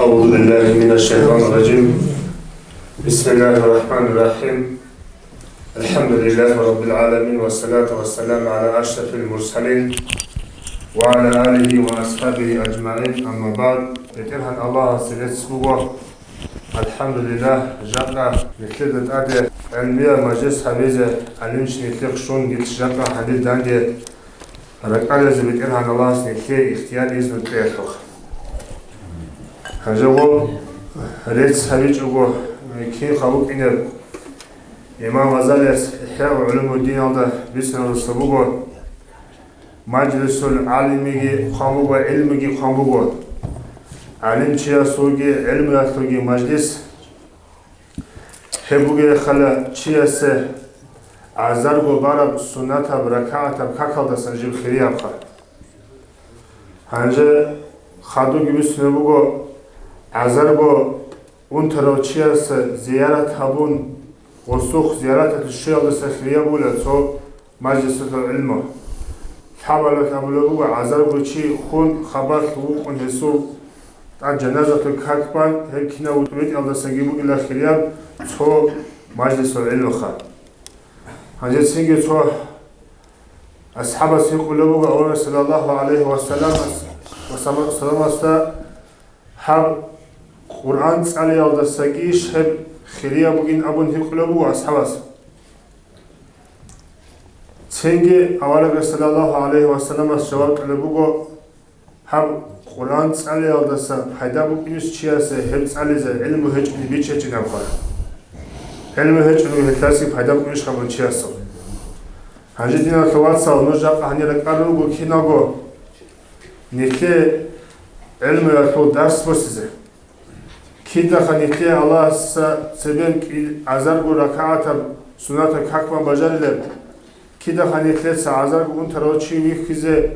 أعوذ بالله من الشيطان الرجيم. بسم الله الرحمن الرحيم. الحمد لله رب العالمين والصلاة والسلام على أشرف المرسلين وعلى آله وأصحابه أجمعين. أما بعد، بترهن الله سلسله الحمد لله جاقا نتلد أدي علمية مجلس حبيزة علمش نتلق شون جاقا حديد داندي ركالة بترهن الله سنتلي اختيار إذن تليحوخ هنجاقو ريتس حبيج أقو كي خبوك إنه إمام غزالي إحياء علوم الدين هذا بسم الله مجلس العالمي خاموغو علمي خاموغو علم چیا سوگی علم یافتگی مجلس هبوگی خلا چیا سه عزرگو بارب سنت برکعت کاکال دستن جیب خیری ابخار هنجه خادوگی بسنه بگو عزرگو اون ترو چیا سه زیارت هبون وسوخ زیارت الشیخ دست خیریه بوله تو مجلس العلم حاولت ابلو بگو عزرگو چی خون خبر حقوق اون حسو جنازة الكاتبان هل كنا وتويت على سجيبو إلى خيار تو مجلس العلم خا هذا سنجي تو أصحاب سيقولوا أولا صلى الله عليه وسلم است هر قرآن على على سجيش هل خيار بقين أبون يقولوا أصحاب سنجي أولا صلى الله عليه وسلم الشوارع لبوجو هم قرآن على على سا حدا بقيس شياسة هم على ذا علم هج بيجي جناب خال علم هج إنه هتلاسي حدا بقيس خبر شياسة هنجدنا تواتسا ونرجع هني ركالو جو كيناغو نتلي علم يطول درس بسيزه كيدا خنتلي الله سبين عزار جو ركعات سنة كاكما بجالله كيدا خنتلي سعزار جو تروتشي ويخزه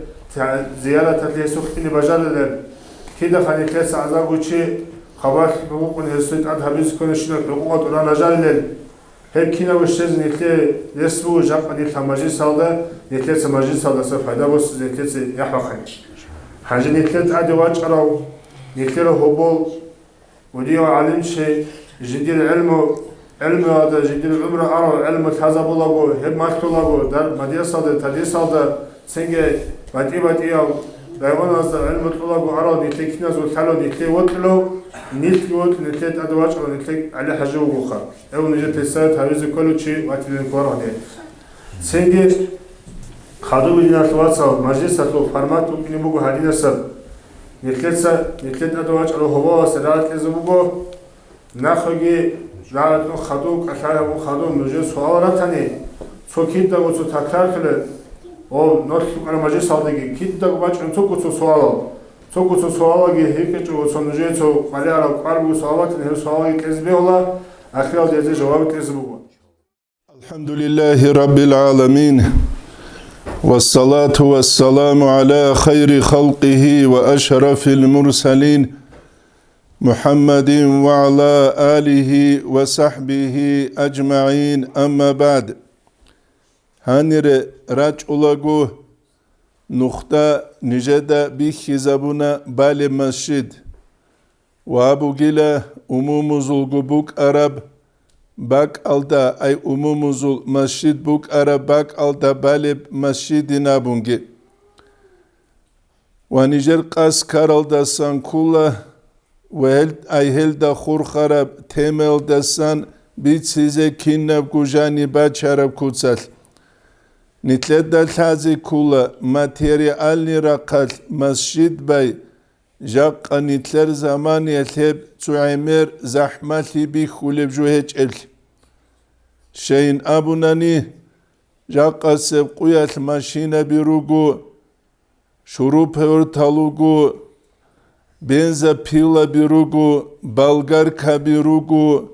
زيارة تلسوخين بجالله كده خلي كلاس عزاق وشي خبر حقوق الهسويت عند حبيز كونشنا حقوق ولا جالله هل كنا وشيز نتلي يسبو جاب نتلي مجلس هذا نتلي مجلس هذا سفيدا بس نتلي يحوخن حاجة نتلي عاد واجرو نتلي هبول وديو علم شيء جديد العلم هذا جديد العمر أرو علم هذا بلغو هب مكتوبه در مدرسة هذا تدريس هذا سنجة باتي أو دايما هذا علم الطلاب وعرض نتلي كناز وثلو نتلي وطلو نتلي أدواج أو نتلي على حاجة وقوخا أو نجت السنة هذا كله شيء وقت الانقرار هذا سنجد خادو بدينا تواتسا مجلس تلو فرمات وكني بقو هدينا سب نتلي أدواج أو هوا سرعة إزبوجو نخوجي زارت خادو كشاي أبو خادو مجلس سوال رتاني سو كيدا وسو تكرار كله او نوت انا مجلس هذاكي كيدا باش انتو كنتو سوالي هيك جو سنجيتو قالي على قرب سوالات اللي سوالي كذبي ولا اخر دي جواب كذبوا. الحمد لله رب العالمين والصلاة والسلام على خير خلقه وأشرف المرسلين محمد وعلى آله وصحبه أجمعين. أما بعد هنر راج أولاغو نقطة نجدا بخزابونا بالي مسجد وابو جيلا أموموزول بوك أرب باك ألدا أي أموموزول مسجد بوك أرب باك ألدا بالي مسجد نابونجي ونجر قاس كارلدا سان كولا وهل أي هلدا خور خراب تيمل دسان بيتسيزي كيناب جاني باتشارب كوتسال نتلد الحازي كولا ماتيريالي رقل مسجد باي جاق نتلر زمان يلهب تعمير زحمتي بخولب جوهج ال شين أبوناني جاق سبقوية الماشينة بيروغو شروب هورتالوغو بنزا بيلا بيروغو بلغار كبيروغو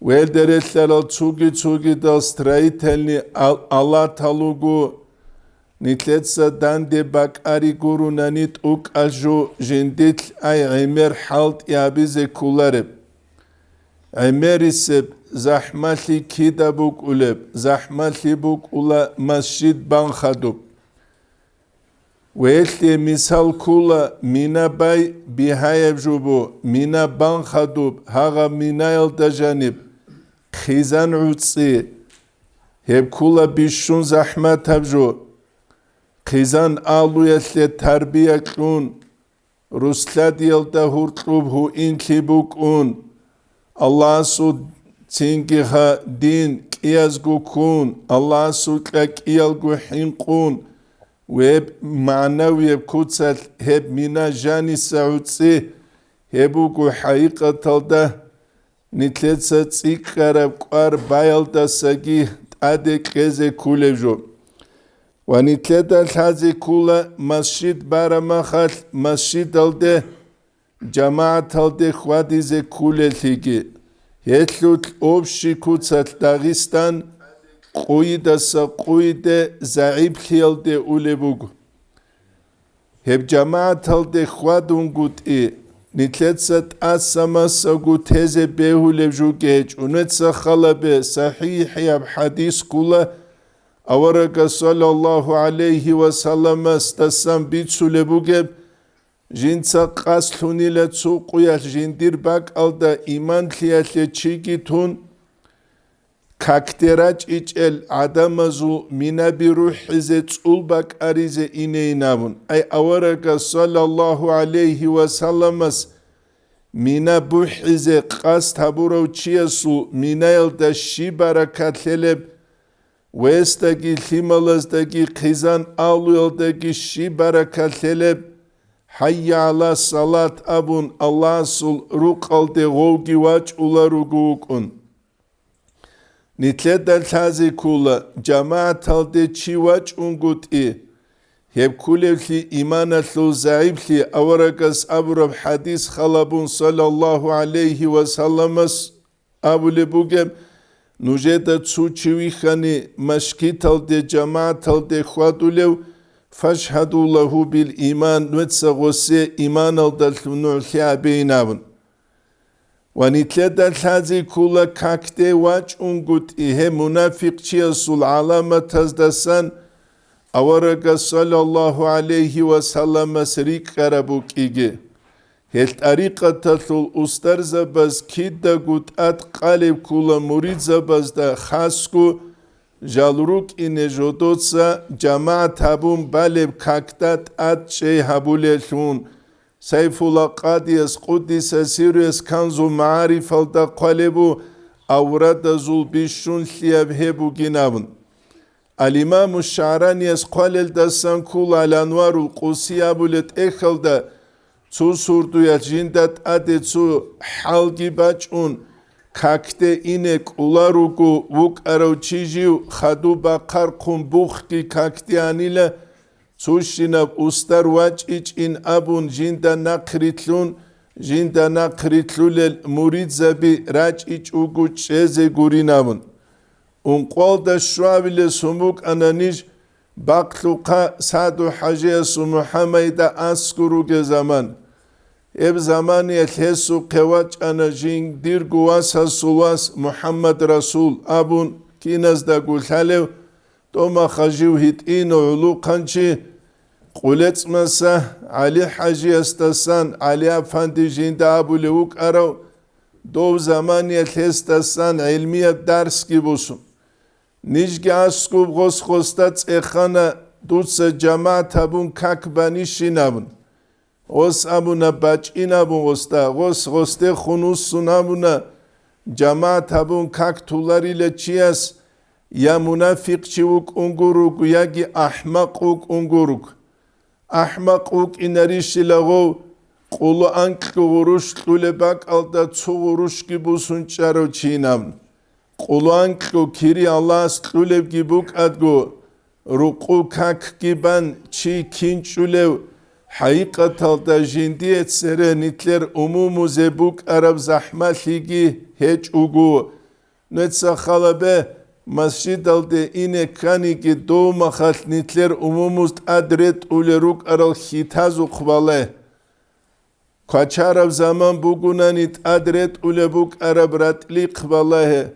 ويلدرتلر تسوغي دال سترايتلني الله تالوغو نتلتسا داندي باك اري غورو نانيت اوك اجو جندتل اي عمر حالت يابيزي كولارب عمر سب زحمتي كيدا بوك اولب زحمتي بوك اولا مسجد بان خدوب ويلي مثال كولا منا باي بهايب جوبو منا بان خدوب هاغا منا يلدا جانب خيزان عوتسي هب كولا بيشون زحمت هبجو خيزان آلو يلي تربية كون رسلاد يلدا هورتلوب هو انتلي بوكون الله سو تنجيها دين كيازغو كون الله سو كيالغو حينقون وهب معنوي بكوتسل هب منا جاني سعودسي هبوكو حقيقة تلده نتلتسا تسيكارب قوار بايلدا ساقي تادك غزي كوليجو ونتلتا الحازي كولا مسجد بارا مخال مسجد الده جماعة الده خوادي زي كولي لغي هتلوت اوبشي كوتسل داغستان قويدا سا قويدا زعيب خيالده اولبوغ هب جماعة الده خوادون قد نتلتسا تأسما ساقو تيزي بيهو لبجو جيج ونتسا خلبه صحيح يب حديث كولا أورق صلى الله عليه وسلم استسام بيتسو لبوغب جنسا قاسلوني لتسوقو يال جندير باك ألدا إيمان تلياتلي تشيكي تون كاكتراج إجل عدمزو منا بروح زي تسول باك أريزي إنينابون أي أورق صلى الله عليه وسلم منا بوحزي قاست هبورو تشيسو منا يلدا شي بركات للب ويستاقي ثمالزداقي قيزان آلو يلداقي شي بركات للب حي على صلاة أبون الله سول روق دي غوغي واج أولا روغوكون نتلد التازي كولا جماعة تلدي چي واج انقود هب كولي إيمان اللو زعيب لي أورقس أبرب حديث خلابون صلى الله عليه وسلم أبو لبوغم نوجد تسوچوي خاني مشكي تلدي جماعة تلدي خوادو لو فاشهدوا له بالإيمان نتسغوسي إيمان الدلتو نوعي بينابن ونتلد الحازي كولا كاكتي واج انقود منافق چيسو العلامة تزدسان أورق صلى الله عليه وسلم سريك قربوك إيجي هل طريقة تطل أستر زباز كيدا قد قالب كولا مريد زباز دا خاسكو جالروك إنه جودوتسا جماعة هبون بالب كاكتات شي هبوليشون سيف الله قاديس قدس سيريس كنزو معارف الدا قالبو أوراد زول بيشون ثياب هبو جنابن الإمام الشعراني قال الدسان كول على أنوار القوسية بولت إخلدا تو سوردو يجندت أدي تو حالجي باچون كاكتي إنك أولاروكو وك أرو چيجيو خدو باقر قم بوخكي كاكتي آنيلا تو شنب أستر واج إج إن أبون جندا نقريتلون جندا نقريتلول مريد زبي راج إج أوغو چيزي غورينابون ونقول دا شوابل سموك أنانيج باقلوقا سادو حاجي محمد أسكروك زمان اب زمان يتحسو قواج أنا جين دير قواس هسواس محمد رسول أبون كيناز دا قلتاليو دوما خجيو هيتين علو قنشي قولت مسا علي حاجي استسان علي أفاندي جين دا أبو لوك أرو دو زمان يتحستسان علمية درس كي بوسو نيجي أسكوب غوص خوستات إخانا دوتس جماعة هبون كاكباني شينابون غوص أبونا باچين أبون غوستا غوص غوستي خنوص سنابونا جماعة هبون كاك تولاري لچياس يا منافق چيوك انگوروك ياگي أحمقوك انگوروك أحمقوك إنريش لغو قولو أنكلو غروش تولباك ألدا تسو غروش كي بوسون چارو چينابون قولان كلو كيري الله سلولب جيبوك أدغو رقو كاك جيبان چي كينچولو حقيقة تلتا جندية سره نتلر أمومو زبوك عرب زحمة لغي هج اوغو نتسا خلبه مسجد الده اینه کانی که دو مخال نتلر أموموست أدرت أولروك أرال خيتازو قباله كاچارب زمان بوغونا نت أدرت أولبوك عرب راتلي قباله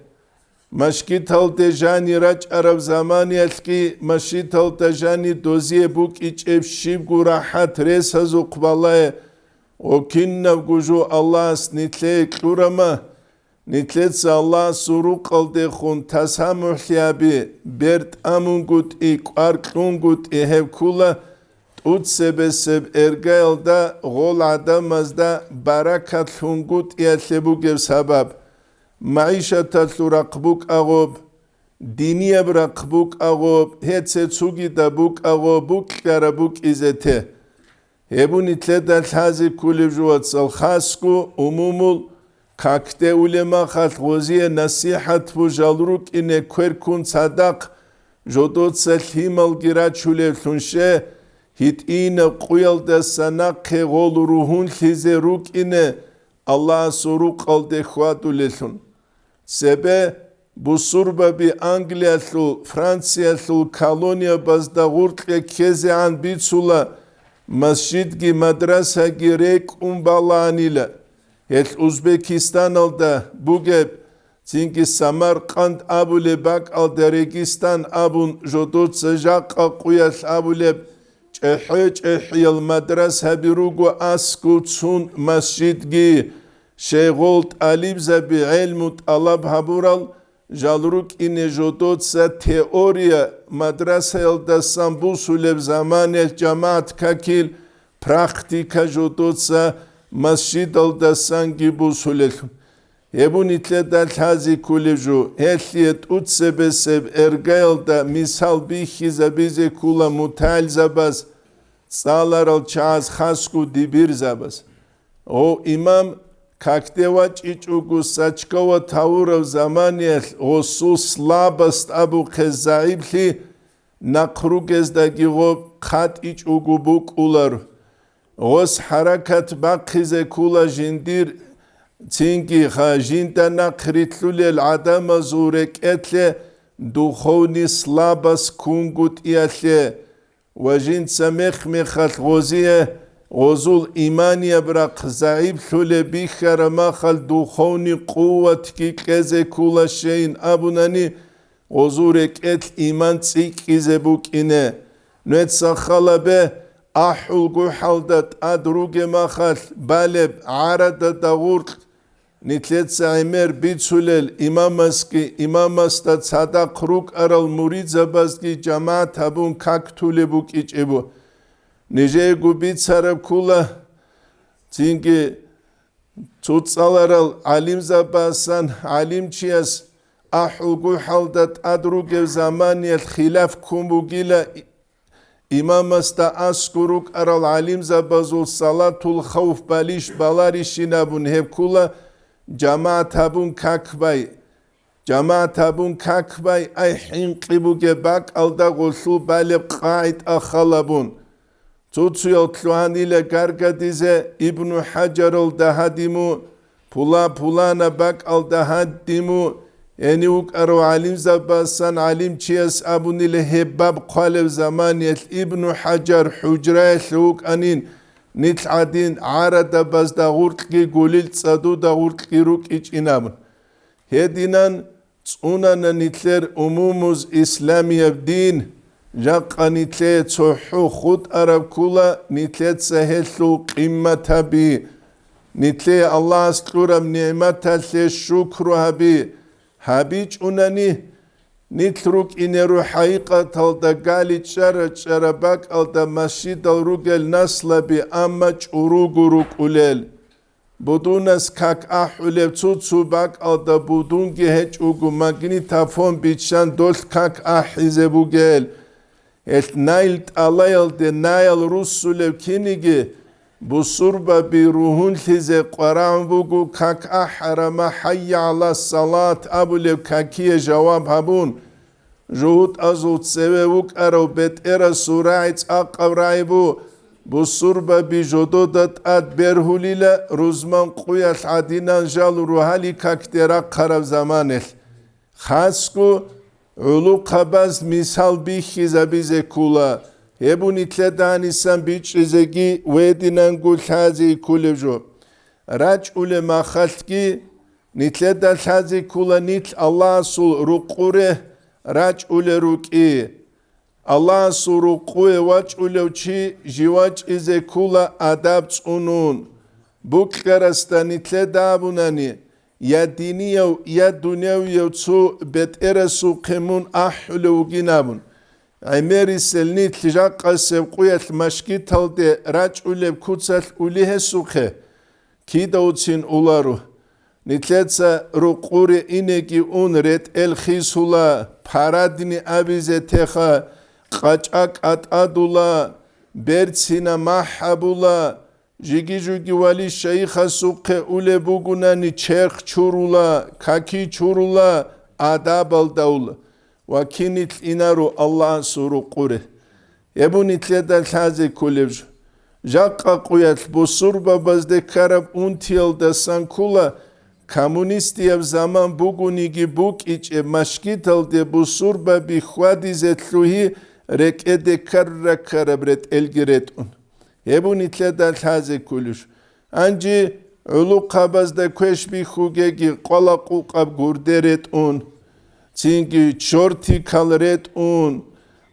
Mashkital dejani rach arab zamani alki mashital dejani dozie buk icheb shib gurahat res hazu qbalaye o kinnav guju Allah nitle klurama nitlet Allah suru qalde khun tasamuhliabi bert amungut qarqungut ehevkula utsebeseb ergailda gol adamazda barakat hungut yatlebu gev sabab معیشت رقبوک آغوب دینی برقبوک آغوب هیچ سوگی دبوک آغوبوک کربوک ایزته هبون اتلد الحازی کلی جوات سالخاسکو عمومول کاکته علما خلق وزی نصیحت و جالروک اینه کرکون صدق جدود سلحیمال گیرد شوله تونشه هیت این قویل دستنق غول روحون خیزه روک اینه Allah soru qalde xwatulethun sebe bu surba bi Angliyalu Fransiyalu koloniya bazda gurtke kezean bitsula masjidgi madrasagi rek umbalanile het Uzbekistan alda bugeb çünkü Samarkand abulebak al Deregistan abun jodot sajaq quyal abuleb çehil madrasa birugu askutsun masjidgi şeygolt alibza bi ilmut alab habural jalruk ine jodotsa teoriya madrasa yalda sambusulev zamanel cemaat kakil praktika jodotsa masjid alda sangi busulel Ebun itledal hazi kulevju hehliyet utsebeseb ergayalda misal bihiza bize kula mutal zabaz sağlar al çağız hasku dibir zabaz o imam kakdeva çiçugu saçkava tavurav zamaniyel o su slabast abu kezaibli nakru gezdagi o kat içugu buk ular os harakat bakhize kula jindir Çünkü hajintana kritlulel adama zurek etle duhovni slabas kungut iyatle vajint samekh mekhal goziye gozul imaniye bırak zayıf lule bihara makhal duhovni kuvvet ki keze kula şeyin abunani gozurek et iman tsik izebuk ine nüet sakhala be ahul guhaldat adruge makhal baleb arada dağurt Nitlet Saimer bitsulel imamasta sadak ruk aral murid zabazgi cemaat habun kaktule buk içebu. Nice gubit sarab kula çünkü tutsalaral alim zabasan alim çiyas ahugu haldat adrugev zamaniyel khilaf kumbugila imamasta askuruk aral alim zabazul salatul khawf balish balarishina bun hep kula Cemaat habun kakbay ay hinqibu gebak alda gulsu balib qaid akhalabun Tutsuyo tluhanile gargadize İbn Hajar al dahadimu pulana bak al dahadimu eniuk aro alim zabasan alim çiyas abunile hebbab qalev zamaniyet İbn Hajar hujraya hluk anin Nitl adin arada bazda gurtki gulil tsadu da gurtki ruk iç inamın. Hedinan tsunana nitler umumuz İslamiyev din Jaqqa nitle tsohu khud arab kula nitle tsahellu qimmata bi Nitle Allah asluram ni'mata le şukru habi Habiç unani Nitruk ineru haqiqat alda gali çara bak alda masjid al rugel nasla bi amaç uruguruk ulel. Budunas kak ahulev tutsu bak alda budungi heç ugu magnitafon biçan dol kak ahize bu gel. Et nailt alayal de nail rusulev kinigi bu surba bi ruhun hize qaran bugu kak ahrama hayya ala salat abulev kakiye cevap habun Juhut azut sevevuk arav bet era suraic aqavraibu bu surba bi jododat ad berhulila ruzman quyal adinan jal ruhali kaktera qarav zamanel khasku ulu qabaz misal bihiza bize kula hebun itledan isan bichizegi vedinan gul hazi kulevjo Rac ulema khaltki Nitleda lhazi kula nitl Allah sul ruqure rach ule ruki. Allah sul ruque wach ule uchi jiwach ize kula adab unun. Bukkarasta nitleda abunani. Ya diniyav ya dunyav yavtsu betere su qimun ahule uginabun. Aymeri selni tlijaqqa sevquyat mashkit halde rach ule kutsal ulihe suqe. Kida utsin ularu. Nitletsa ruquri ineki unret el khisula paradini abize teha qaçak atadula bertsina mahabula jigi wali şeyha suqe ule bugunani çerx çurula kaki çurula adabal daul vakinit inaru Allah suruquri ebu nitleda thazi kulevj jaqqa quyat busurba bazde karab untiyal da sankula Kommunistiyev zaman bugunigi buk içe maşkitalde bu surba bi xvadizetluhi rekede karra karabret elgiret un. Ebu nitleda taze kuluş. Anci ulu qabazda kweşbi xugegi qola quqab gurderet un. Çünkü çorti kalret un.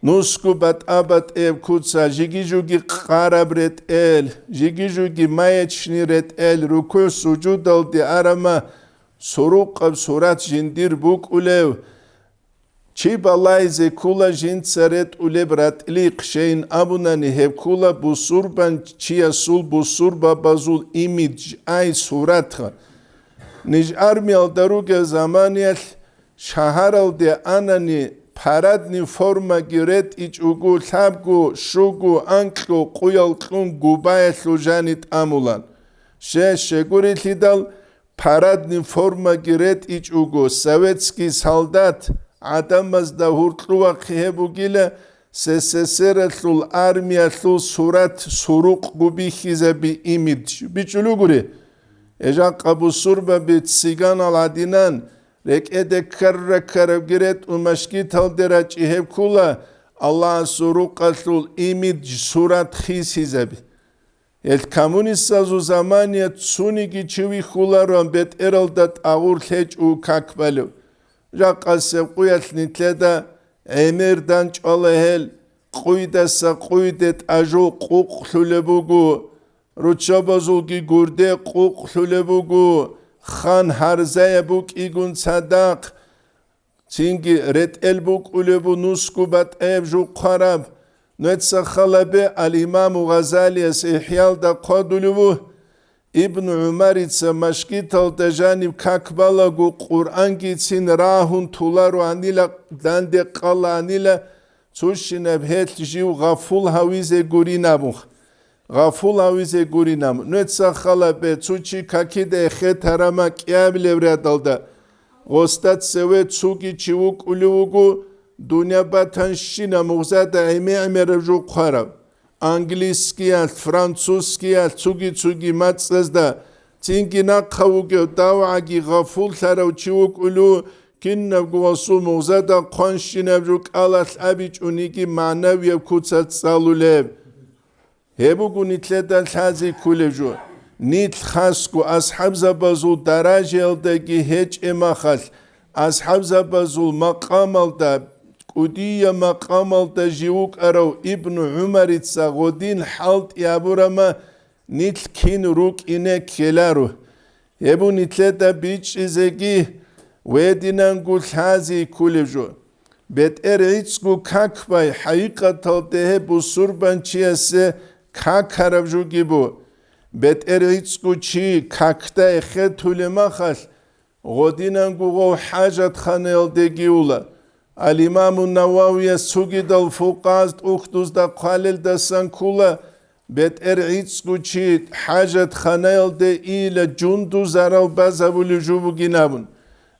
Nusku bat abat ev kutsa jigijugi qarabret el jigijugi mayetşniret el ruku sucudal di arama soruqab surat jindir buk ulev çi balayze kula jintsaret ulebrat liq şeyin abunani hev kula bu surban çiya sul bu surba bazul imij ay surat nij armiyal daruge zamaniyel şaharal de anani paradni forma giret iç ugu tabgu şugu anklu quyalqun gubaya slujanit amulan. Şeguri lidal paradni forma giret iç ugu sovetski saldat adamazda hurtluva khihebu gile SSSR-tul armiya-tul surat suruq gubihize bi imid. Biçulu guri. Eja qabu surba bit sigan al adinan rekede karra karabgiret umashkit halderaç ihevkula Allah suruqatul imid surat khisizabi. El komünist sazu zamaniyat sunigi çivi khularan bet eraldat ağur leç u kakbalu. Raqasev quyat nitleda emirdan çalahel quydasa quydet aju quq hlulebugu ruçabazulgi gurde quq hlulebugu Xan harzaya buk igun sadak Çünkü ret el buk ulebu nuskubat evju qarab Nötsa khalabe al imamu Gazaliyas ihyal da qadulubu İbn Umar itse maşkital da janib kakbalagu Kur'an gitsin rahun tularu anila dande qala anila Çuşineb het jiv gaful havize gurinabuh Gaful havize gurinam. Nötsa khalabe çuçi kakide khetarama kyablevre dalda. Gostat sevet çuki çivuk ulugu dünya batan şina muğzada ememerju qarab. Angliskiya, Fransuskiya çuki matsazda. Tinkina qavuge davagi gaful tarav çivuk ulu kinna guvasul muğzada qanşinevju qalat abiç uniki manaviye kutsat salulev. Hebu nitledan tazi kulevju. Nit khasku ashab zabazul darajaldagi hiç emakhal. Ashab zabazul maqamalda Kudiya maqamalda jivuk arav İbn Umar itsa godin halt yaburama nit kin ruk ine kelaru. Hebu nitleda biç izegi vedinan gul tazi kulevju. Bet eritsgu kakbay haqiqatal dehe bu surban çiyase Kakarabju gibu bet eritsku çi kakta ekhetulema khal godinan gugo hajat khanel de giula al imam Nawawi sugidal fuqast uxtuz da qalil da sankula bet eritsku çi hajat khanel de ila jundu zarav bazabul jubu ginabun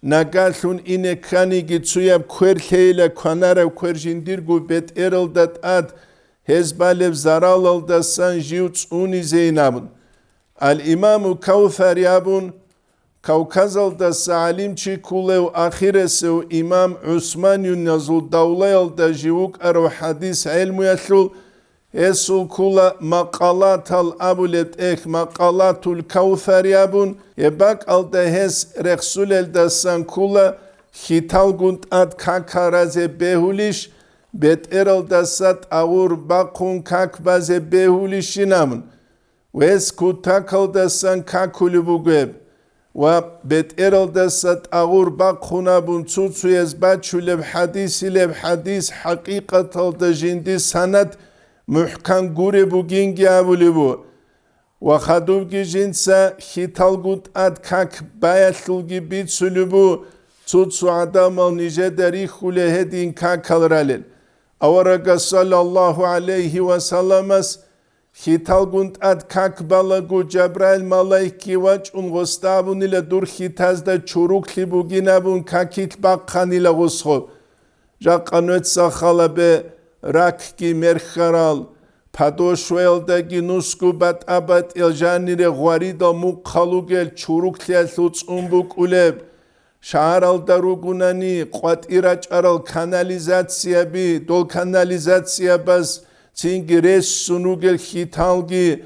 nagalun ine kani gitsuyab kwerkheyle kanara kwerjindir gu bet eraldat ad Hezbalev zaral aldasan jiuts uni zeynabun. Al-imamu Kawthar yabun Kavkaz aldasa alimçi kulev ahiresev imam Osman yun yazul davlay alda jivuk aro hadis ilmu yaslul Esul kula maqalatal abulet maqalatul kauthariabun ebak alda hes rexsul eldasan kula hitalgunt ad kakaraze behulish bet eraldasat avur bakun kakbaze behulishinamun wes kutakaldasan kakulubugeb wa bet eraldasat avur bakunabun tutsuyez bachuleb hadis haqiqatal da jindi sanat muhkan gure bugin gyavulibu wa khadubgi jinsa hitalgut ad kak bayatulgi bitsulubu tutsu adamal nice deri hule hedin kakalralil avaraga sallallahu aleyhi ve sallamas hitalgunt ad kak balagu Cebrail malaiki vaç ungostabun ile dur hitazda çurukli buginabun kakit bakkan ile gusho jaqanuet sakhalabe rakki merkharal padoshveldagi nusku bat abat eljanire gwarida muqalugel çurukli luts'umbuk uleb Şaharal darugunani qvatiraçaral kanalizatsiyabi dol kanalizatsiyabas Cingi res sunugel hitalgi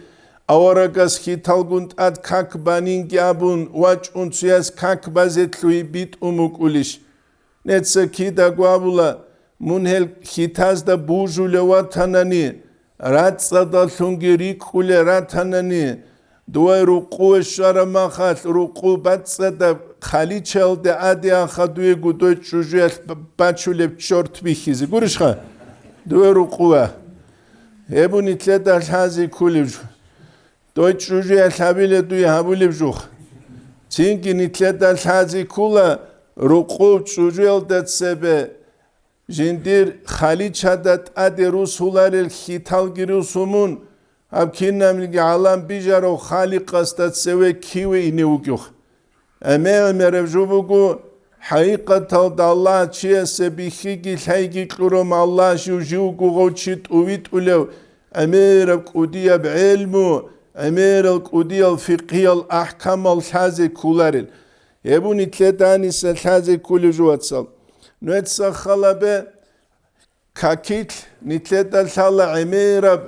avaragas hitalgunt ad kakbaningi abun vaç unsuyas kakbazetlui bit umuk ulish netsa kida guabula munhel hitazda bujule vatanani ratsada thungiri kule ratanani Dua ruqu şaramakhat ruqu batsada khalichelde adi akhaduye gudoy çujel baçulep çort bihizi guruşha dua ruqu Ebu nitleda hazi kulib doy çujel habile duy habulib juh Çünkü nitleda hazi kula ruqu çujel datsebe jindir khalichadat adi rusularil hital girusumun Abkinnamligi alam bijaro khaliqastat seve kiwi ineugyuh. Merevjubugu haqiqatal da Allah chiyase bihigi haygi klurum Allah jujugu gochit uvit ulev. Amerev qudiyab ilmu, amerev qudiyal fiqhiyal ahkamal hazi kularil. Ebun itledani sel hazi kulu juatsal. Nuetsa khalabe kakit nitledal shala amerev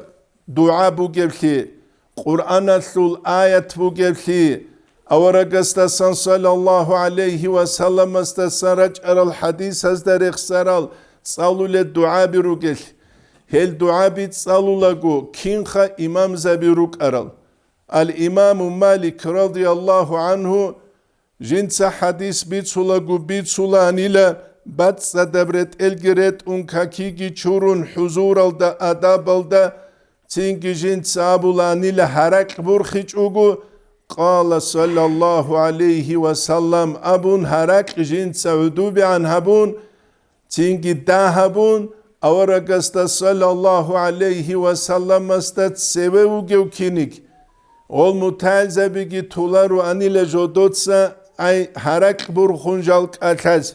Dua bu gevli, Kur'an sul ayet bu gevli, avaragastan sallallahu aleyhi ve sellem astastan raçaral hadis hazda reksaral, salule dua biru gel. Hel dua bit salulagu, kinha imam zabiruk aral. Al imamu Malik radiyallahu anhu, jinsa hadis bit sulagu bit sulanila, batsa devret elgiret unkakigi çurun huzuralda adabalda, Çünkü jint sabulanıyla harak burhiç ugu Qala sallallahu aleyhi ve sellem abun harak jint saudu bi an habun Çünkü dahabun avaragasta sallallahu aleyhi ve sellem astat sevevu gevkinik Ol mutalzebigi tularu anile jodotsa ay harak burhunjal kataz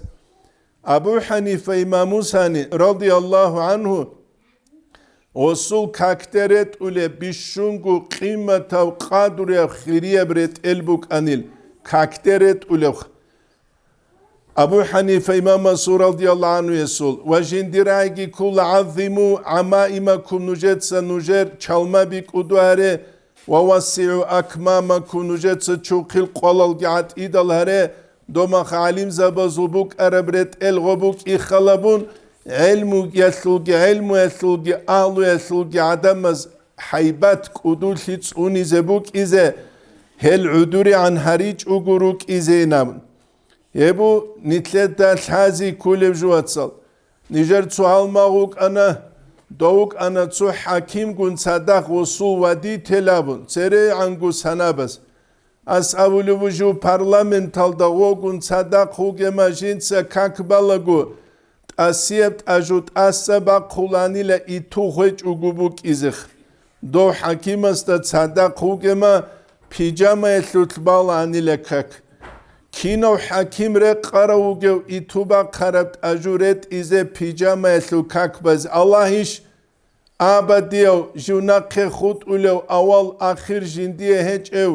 Abu Hanife İmam Musani radiyallahu anhu Osul kakteret ule bishungu qimatav qadriya khiriya bret elbuk anil kakteret ule Abu Hanife İmam Masur radiyallahu anhu yesul ve jindiragi kul azimu amaimakum nujetsa nujer çalma bik uduare ve vasi'u akmamakum nujetsa çukil qalal giat idalhare doma halim zabazubuk arabret el gobuk ikhalabun ilmu yesulgi ahlu yesulgi adamaz haybat kudul hiç unizebuk ize hel uduri an hariç uguruk ize namun Ebu nitledda hazi kulev juatsal nijer tsu almağuk ana doğuk ana tsu hakim gun sadak usul vadi telabun sere angu sanabas asabulu vuju parlamental da ogun sadak hugema jinsa kakbalagu Asiyebt ajut asaba kulanile ituheç ugubuk izih. Do hakimasta sadak hugema pijama etlutbal anile kak. Kino hakim re qarawugev ituba qarabt ajuret ize pijama etlu kak baz. Allah iş abadiyev junaqe khut ulev aval akhir jindiye heç ev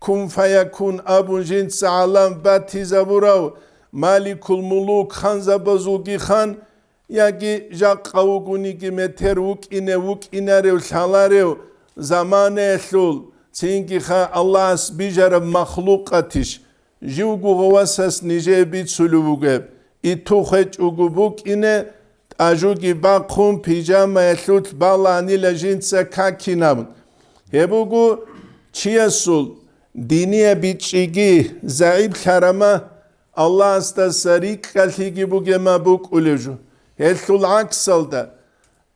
kun fayakun abun jint sa'alam batizaburav Malikul muluk khan zabazulgi khan яги жаққаугуники метер укинарев шаларев замане лул цинкиха Аллахс бижараб махлуқатиш живгуговасас ниже бицулувугеб итухеч угубукине ажуги бақхум пижама лут балани лажинца какинам ебугу чиясул диния бичиги заиб харама Allah asta sarik kalhigi bugema buk uleju. Heltul aksalda.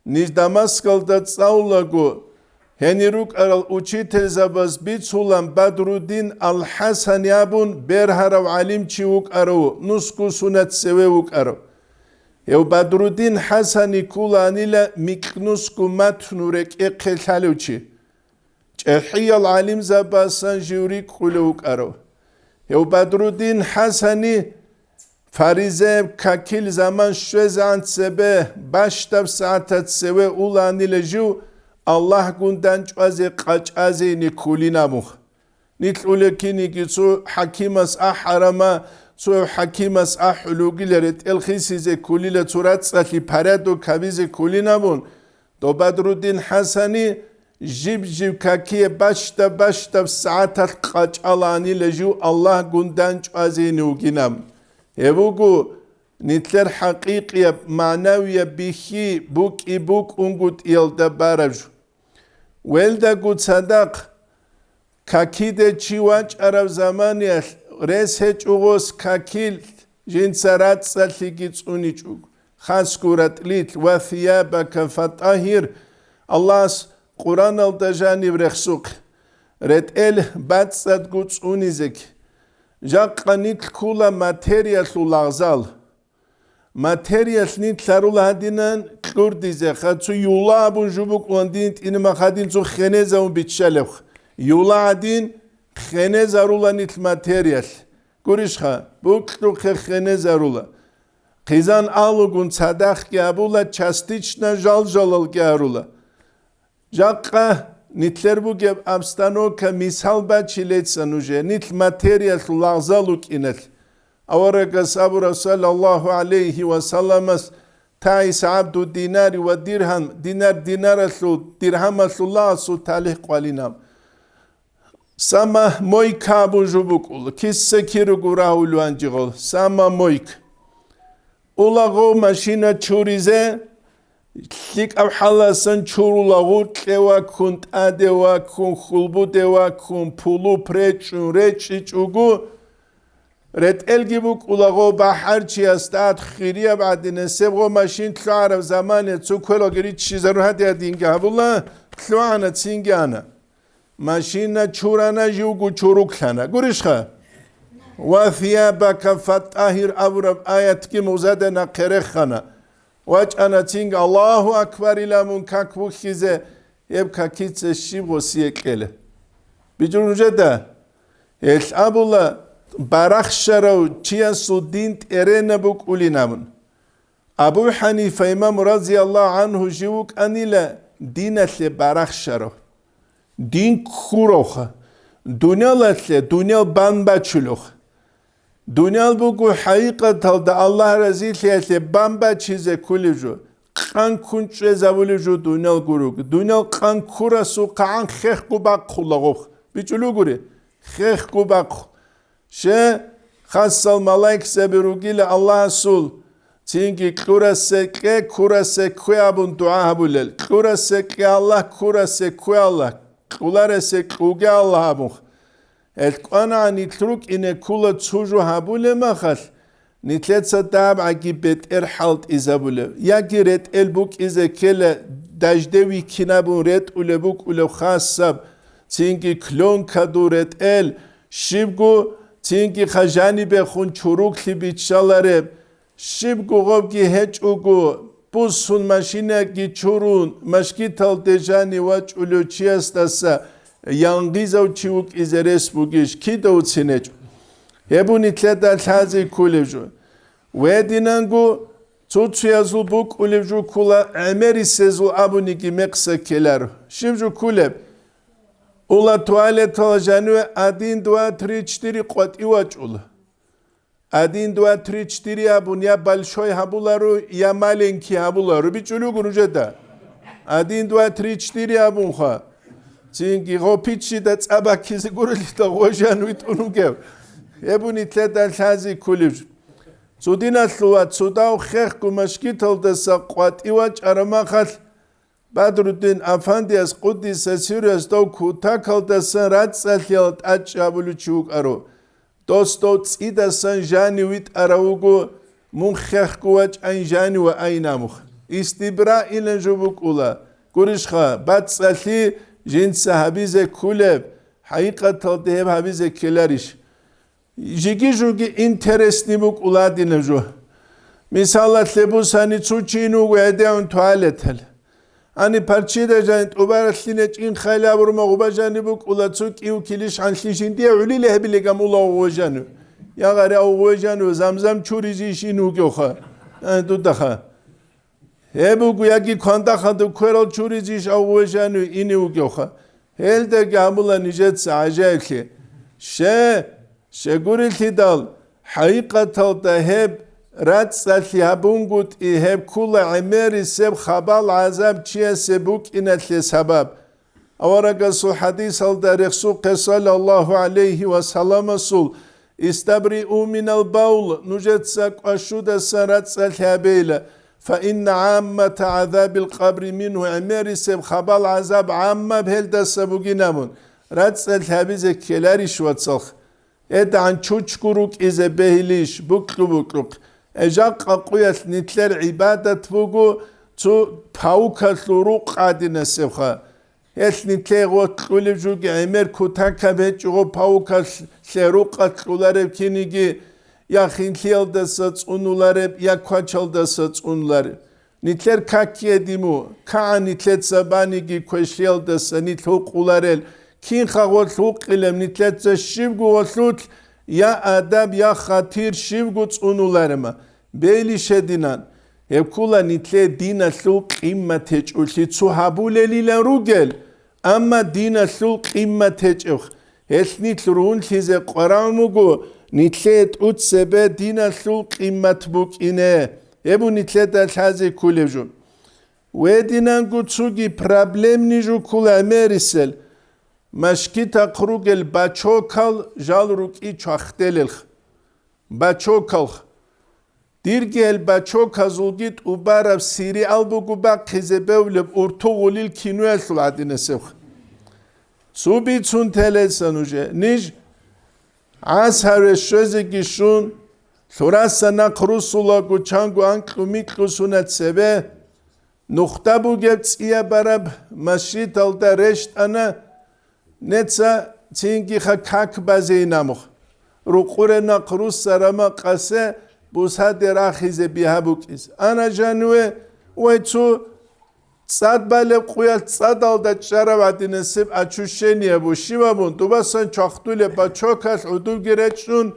Niz Damaskalda tsaulagu. Heniruk aral uçitel zabaz bitsulan Badruddin al-Hasan yabun berharav alim çivuk arav. Nusku sunet sevevuk arav. Ev Badruddin Hasani kulanila miknusku matnurek ekhelhalevçi. Çehiyal alim zabasan jivrik kulevuk arav. Ev Badruddin Hasani farize kakil zaman şvezan sebe baştav saatat seve ulanile jiv Allah gundan çaze qaçaze ni kulinamuh. Nitl ulekini gitsu hakimas aharama su hakimas ahulugileret elkhisize kulile turat sali parado kavize kulinamun. Do Badruddin Hasani jib kakiye başta saatat qaç alani leju Allah gundan çazeni uginam. Evugu nitler hakikiye manaviye bihi buk ungut yılda baraj. Welda gut sadak kakide çivaç arav zamaniye resheç uğuz kakil jinsarat salligit uniçug. Khaskurat lit ve thiyabaka fatahir Allah's Kur'an al-Dajani vrexsuk. Ret el batsat guts unizek. Jaqqa nit kula material ulagzal. Material nit larul hadinan kurdize. Khatsu yula abun jubuk wandint inima khadin zu kheneza un bitshalev. Yula adin kheneza rula nit material. Gurishkha. Buklu kheneza rula. Qizan alugun sadaq gabula chastichna jalal garula. Jaqqa nitler bu geb abstanoka misal bachiletsan uje nit material lagzaluk inet awaraga sabura sallallahu aleyhi ve sallamas ta'is abdu dinari ve dirham su talih qalinam sama moika bu jubukul kisse kiru gurahulu anjigol sama moik ulago maşina çurize Lik avhalasan çurulagu tlewa kunt adewa kun khulbudewa kun pulu preçun reçiçugu ret elgibuk ulago bahar çiyastat khiriya badine sebgo maşin tlarv zamane tsukolo geri çizaru hadi dinga habula tluana tsingana maşina çurana jugu çuruklana gurishkha wa thiyabaka fatahir avrab ayat ki muzadana qerekhana Vaç anating Allahu akbar ilamun kakbu khize eb kakitse shibo siyekele. Bijurunca da el abula barakhsharav chiyasu dint erene buk ulinamun. Abu Hanife İmam radıyallahu anhu jivuk anila dinatle barakhsharav. Din kuroha. Dunyalatle dunyal banbaçuluh. Dünyal bugu haqiqatal da Allah raziliyeti bamba çize kuliju. Qan kunçe zavuluju dünyal gurug. Dünyal qan kurasu qan xex kubaq khulagux. Biçulu guri. Xex kubaq. She khassal malaik sebirugile Allah sul. Çünkü kurase kuyabun dua habulel. Kurase Allah kurase kuyallah. Kularese kuge Allah abuh. El qana nitruk ine kula tsuju habule makhal nitletsa tab agibet erhalt izabule yagiret elbuk izekele dajdevi kinabun ret ulebuk ule khassab çünkü klon kaduret el shibgu çünkü khajani be khun churuk libichalare shibgu gobgi hechugu pusun mashina gi churun mashkital dejani wach ulu chiastasa Yangizav çivuk izeres bugiş ki de utsineç. Hebu nitledal hazi kulevju. Ve dinangu tutsuyazul buk ulevju kula emeri sezul abuniki meksa keler. Şivju kulev. Ula tuvalet olacağını ve adin dua tri çtiri qat ivaç ula. 1, 2, 3, 4 абун, я большой хабулару, я маленький хабулару. Бичулю гуружета. 1, 2, 3, 4 абун ха. Цинги гопичи да цабакизи гурли да гожану итунугев. Ебуни тледан лази кулив. Цудина луа цудау хех кумашкитал да сақват ивач арамахал. Badruddin Afandiyas Quddisa Sirius do kutakal da san ratsalialt achabuluchuk aro. Dosto tsida san jani wit araugo munkhakh kuach ein jani wa ainamukh. Istibra ilan jubuk ula. Gurishkha batsali jinsa habize kuleb. Haqiqatal deheb habize kelarish. Jigi jugi interesni buk ula dinaju. Misalat lebusani tsuchinu wedeun toaletel. Ani parçida janit ubarasline in khayla burma ubajani buk ulatsuk iu kilish anlishin diye ulile hebile gam ula ojanu ya gari ojanu zamzam churizi shinu gyoha dudakha hebu guyagi konda khadu kwerol churizi ojanu inu gyoha helde gamula nijet sajekli sheguril tidal haqiqatal da heb Ratsali habungut iheb kula imeri seb khabal azab çiye sebuk inetli sebab. Avaraga sul hadis al deriksu sallallahu aleyhi ve sellem sul istabri'u minel baul nujetsak aşuda ratsali habeyle fa inna ammata azabil qabri minhu imeri seb khabal azab amma bhelde sebuginamun. Ratsali habize kelari şvatsak. Edan çuçkuruk ize behiliş bukluk. Ejak qaquyat nitler ibadat bugu tu paukatlu qadina sevkha es nitle qotlulev jugi emer kutaka beçgo paukat leruqatlular kinigi ya xintlda satsunular ya qaçalda satsunular nitler kakiyedimu ka nitlet zabanigi qeshelda sanit huqularel kin khawat huqilem nitlet zashibgu waslut ya adab ya khatir shivgu tsunularma Beyli şedinan hepkula nitle dina sul qimmat teçulli suhabulelilen rugel ama dina sul qimmat teçuh esnit run hize qaramugu nitle utsebe dina sul qimmat bukine ebu nitle da hazi kulevjun ve dinan gutsugi problem niju kula merisel maşkita krugel bachokal jalruk i çaxtelel bachokal Dirgel bacho kazulgit ubarav siri albugu bak khizebevleb urtuğulil kinuel suladine sevh. Subitsun telesanuje nij ashare shözegi shun surasana krusula guchangu anklu miklu sunat sebe nukhta bu gebtsiya barab masjid alda resht ana netsa tsingi khak bazinamukh ruqurena krus sarama qase Busad rahize bihabukis. Ana janue uetsu tsad bale quyal tsad alda çaravadine sib açuşeniye bu şivabun dubasan çaktule baçokal udu gireçun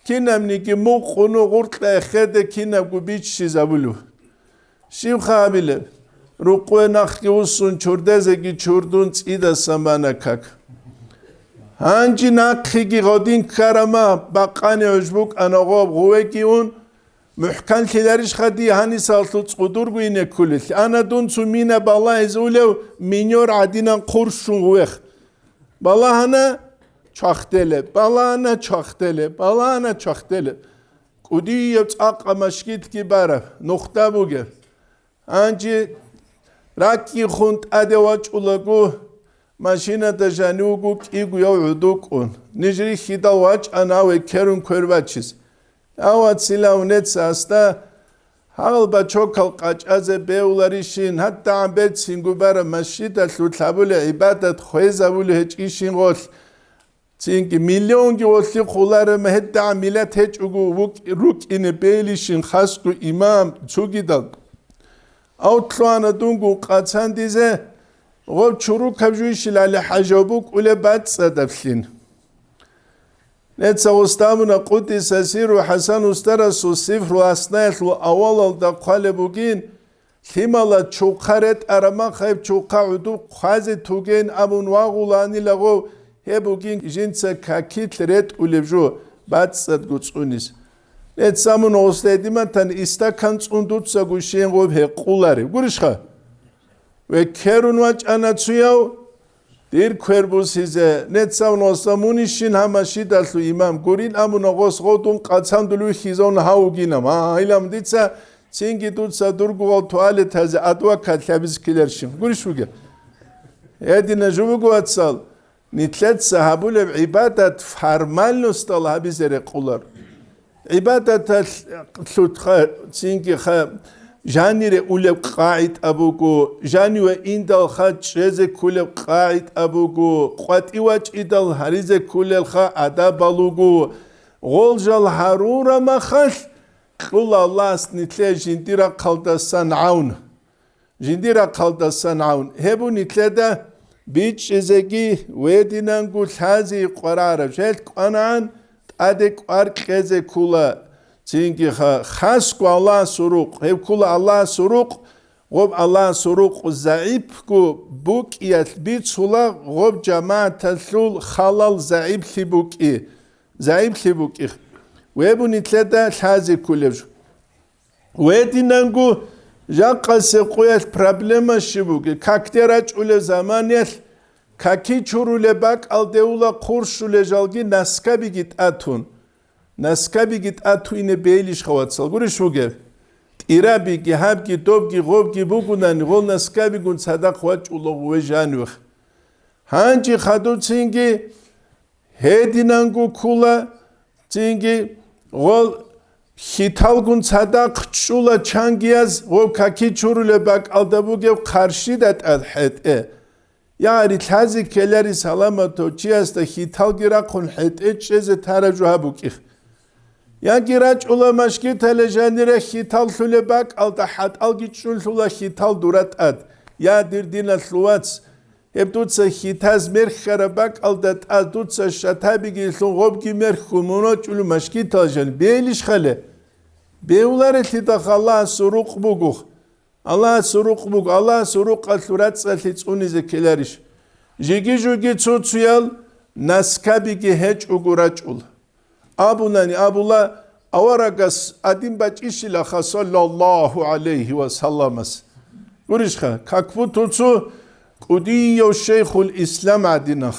kinamniki muqunu gurtla ekhede kinam gubiç şizabulu. Şiv khabile ruqwe nakhki usun çurdezegi çurdun tsida samana kak. Hangi nakhi godin karama baqani ojbuk anagob guveki un muhkan kilerish khadi hani saltu qudur guine kulil ana dun sumina balla ezulev minyor adinan qurshun guvex ballahana çaxtele ballahana çaxtele qudiyev tsaqamashkit ki bara nuqta buge hangi raki khunt adewaç ulagu Maşina da janugu igu ya udukun. Nijri hidavaç anawe kerun körvaçiz. Avat silaunet sasta halba çokal qaçaze beularişin hatta abet singubara masjida tlabule ibadat khoezabule hiç işin gol. Çünkü milyon ki olsi khuları mehedda millet hiç ugu ruk ini beylişin khasku imam çugidal. Outluana dungu qaçan dize Gov çuru kavjuishi lale hajabuk ule bat sadaflin. Netsa ustamuna Quddisa siru Hasan ustarasu sifru asnayatlu avalal da qale bugin himala çuqaret arama khayb çuqa udu khazi tugen amun wagulani lago he bugin jinsa kakit ret ulevju bat sad gutsunis. Et samun ostedimatan istakan tsundutsa gushen gob he qulari. Gurishkha. Ve kerun vaç anatsuyav dir kwerbusize net samun ostamunishin hamashidaslu imam. Gurin amun ogos godun qatsandulu khizon hauginam. Ilam ditsa Çingi tutsa durgu ol tuvalet haze adva katlabiz kilerşim. Gurishvuge. Edine juvugu atsal. Nitlet sahabule ibadat farmal nostal habizere qular. Ibadat tlutha çingi kha janire ulev qaid abugu jani ve indal kha çeze kulev qaid abugu qatiwaç idal harize kulel kha adabalugu goljal harura makhal Qul Allah nitle jindira qaldasan aun. Jindira qaldasan aun. Hebu nitle de biç ezegi wedinangu thazi qarara. Jelt qanan adek arqeze kula. Çünkü khas ku Allah suruq. Heb kula Allah suruq. Gob Allah suruq zaib ku buk yat biçula gob cemaat sul halal zaib libuki. Zaib libuki. Webu nitleda thazi kulev. Wedinangu jaqase qoyas problema shibuge kakteraç ule zamaniyel kaki çurule bak aldeula kurşule jalgi naskabi git atun. Naskabi git atu ine beyliş xavatsal. Gurishvuge. İrabi ki habki dobki gobki bugunan gol naskabi gun sadak vaç ulu ve janvih. Hangi khadu çingi hedinangu kula çingi gol hitalgun sadak çula çangiyaz gol kaki çurule bak aldabuge karşidat alhet yani tazi keleri salamato çiyasta hital gira kun het çeze tarajuha buki ya giraç ulamaş ki telejanire hital sule bak alda hat algi çula hital durat ad ya dirdina sluats hep tutsa hitaz merkhara bak aldat ad tutsa şatabi gilsun gobki merkhumuno çulu maşki tajan beyliş khale beular etida Allah suruq bugu Allah suruq bugu Allah suruq alturat salits unize keleriş jigi jugi tsutsuyal naskabi ki heç uguraç ul abunani abula avaragas adim baç işila sallallahu aleyhi ve sallamas Gurishkha kakvu tutsu Kudiyo Şeyhul İslam adinah.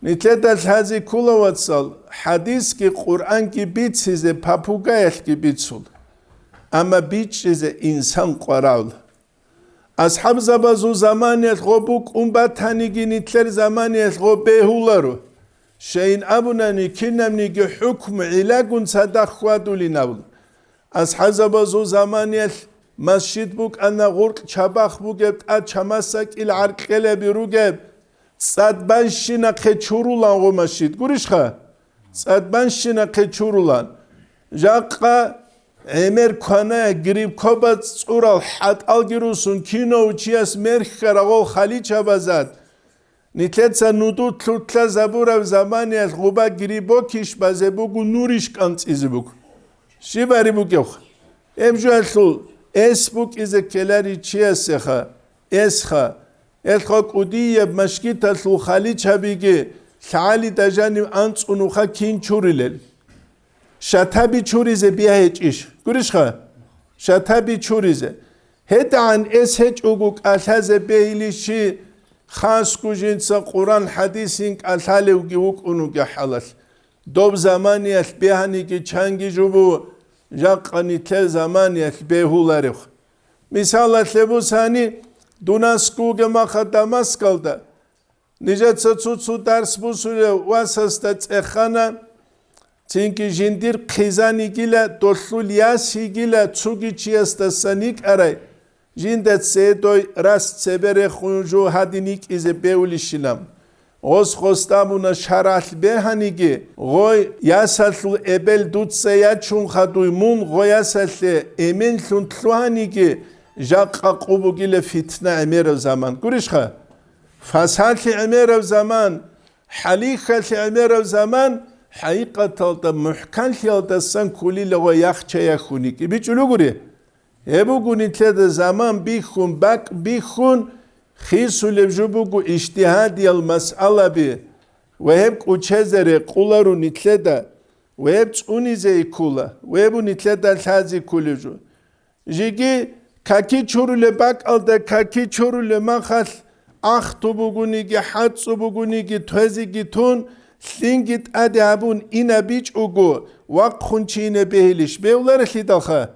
Nitledal hazi kula vatsal hadis ki Kur'an ki bit size papugayel ki bitsul. Ama bit size insan qaral. Ashab zabazu zamaniyet gobuk umbatani nitler zamaniyet go behularu. Şeyin abunani kinamni ki hukm ilagun sadakhwadulinaul. Ashab zabazu zamaniyet Masjid buk ana gurq çabaq bugeb at çamasak il arqele birugeb sadban şina qeçurulan o masjid gurishkha sadban şina qeçurulan jaqa emer kana girib kobat tsural hat algirusun kino uçiyas merkhara gol khali çabazat nitletsa nudu tlutla zabura zamaniyat guba giribo kish bazebugu nurish kantzizibuk shibari buk emjualsul Esbuk ize keleri çiyeseha, esha, elha kudiye maşkita su khali çabigi, khali dajanim antsunuha kin çurilel. Şatabi çurize biya hiç iş. Gurishkha, şatabi çurize. Hedan es hiç uguk alhaze beylişi, khas kujinsa Kur'an hadisin alhale ugivuk unuge halal. Dob zamaniyet bihani ki çangi jubu, Jaqani te zamaniyet behularih. Misalat lebusani dunasku gemaxa Damaskalda. Nijatsa tsutsu dars busule wasasta tsekhana çünkü jindir khizani gila doslul yasi gila tsugi chiyasta sanik aray. Jindat sedoy rast sebere khunju hadinik ize beulishinam. Oz khostamuna sharal behanigi goy yasallu ebel dutsa yachun khaduy mun goyasalle emen tluhanigi jaqa qubugile fitna emerav zaman gurishkha fashalli emerav zaman halikhalli emerav zaman haqiqatalda muhkalli san kulile go yakhchaya khuniki bichulu guri ebu gunitlede zaman bikhun bak bikhun Khisul evjubugu ijtihadi al mas'ala bi ve hep uçezere qularu nitleda ويبت أونيزي كولا ويبو نتلدا الحازي كولجو جيجي كاكي تشورو لباك ألدا كاكي تشورو لمخل أختو بغونيجي حدسو بغونيجي توزيجي تون سلينجيت أدي أبون إنا بيج أغو وقخونشيني بهلش بيولار خيدالخا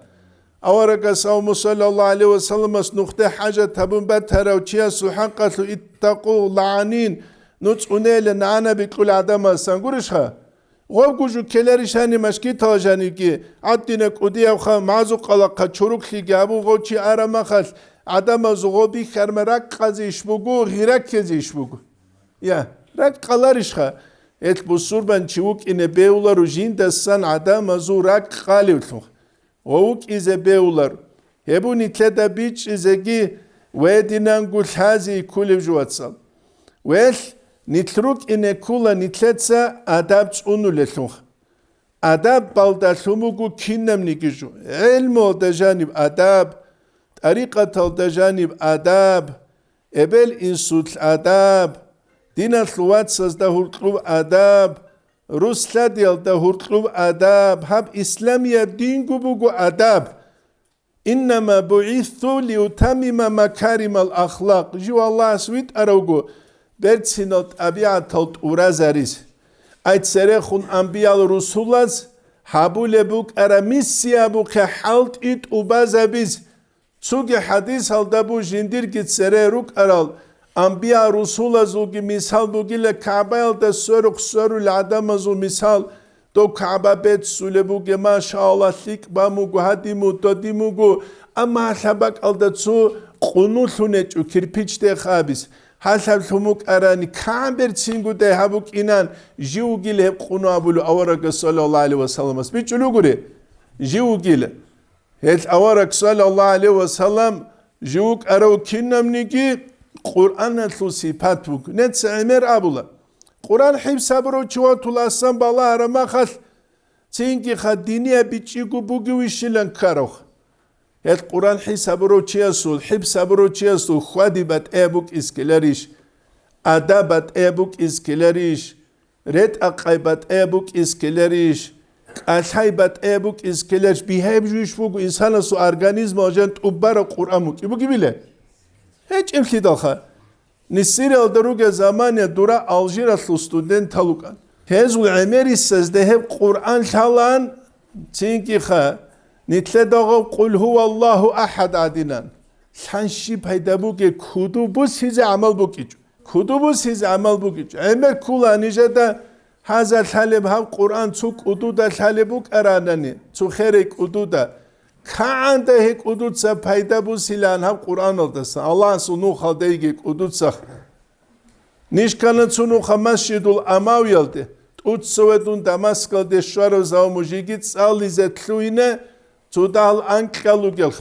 أورك صلى الله عليه وسلم نخته حاجة تبون بتهرا وشيا سحقة اتقوا لعنين نتقني لنعنا بكل عدم سنقولشها غوجو كلاريش هاني مشكي تاجاني كي عدنا كودي أخا معزو قلقة شروك خي جابو غوشي أرمخل عدم زغوبي خرمرك قزيش بوجو غيرك كزيش بوجو يا رك قلاريشها بصور بنشوك إن بيولار وجين دستان عدم زورك قاليوتلو غوك إذا بيولار هبو نتلدا بيتش إذا جي ويدنا نقول هذه كل جواتسال ويل نتلوك إن كولا نتلتسا أداب تونو لتلوخ أداب بالدالوموغو كينم نيجيجو علمو دجانب أداب طريقة الدجانب أداب إبل إنسوت أداب دين الثوات سزدهور قلوب أداب روسلا ديال دهور قلوب أداب هب إسلامية دين قبوغو أداب إنما بعثوا ليتمم مكارم الأخلاق جو الله سويت أروغو برتسينوت أبيعة أورازاريز أيت سرخون أنبياء الرسولات حابو لبوك أراميسيا بوك حالت إت أبازابيز تسوغي حديث هالدابو جندير جت سريروك أرال أنبياء رسول زوجي مثال بوجيل كعبة يلدا سرق سرو العدم زو مثال دو كعبة بيت سول بوجي ما شاء الله ثيك باموجو هدي مودي موجو أما حبك يلدا تسو قنوثونج وكربيج تخابس حسب ثموك أراني كعبر تسينجو تهابوك إنان جيوجيل هب قنو أبولو أورك صلى الله عليه وسلم بيجلو غوري جيوجيل هت أورك صلى الله عليه وسلم جيوك أرو كينم نيجي قرآن الصفات بوك نت سعمر أبولا قرآن حب صبر وجوات الأسام بالله رما خل تينكي خدينيا بيجيكو بوجي ويشيلن كاروخ هاد قرآن حب صبر وجياسول حب صبر وجياسول خادي بات أبوك إسكلاريش أدابات أبوك إسكلاريش رد أقايبات أبوك إسكلاريش أشايبات أبوك إسكلاريش بيهاب جوش بوك إنسان سو أورغانيزم أجنت أبارا قرآن موك يبوكي بيله هيك امشي داخل نسير الدروج زمانية دورا ألجيرا ستودنت تلوكان هذو عمري سزده قرآن شالان تينكي خا نتلدغو قل هو الله أحد عدنان شانشي بيدابوك كودو بوس هز عمل بوكيج كودو بوس هز عمل بوكيج عمر كولا نجدا هذا الحلب هم قرآن تسوك أدودا الحلبوك أراناني تو خيرك أدودا كان ده هيك أدود سا بايدا بوسيلان هم قرآن الدسان الله سنو خالديك أدود سخ نيش كانت سنو خمسشد الأماوي يلده تود سويدون دمسك ده شوارو زاو مجيجيت سالي زتلوينه تودال أنكالو جلخ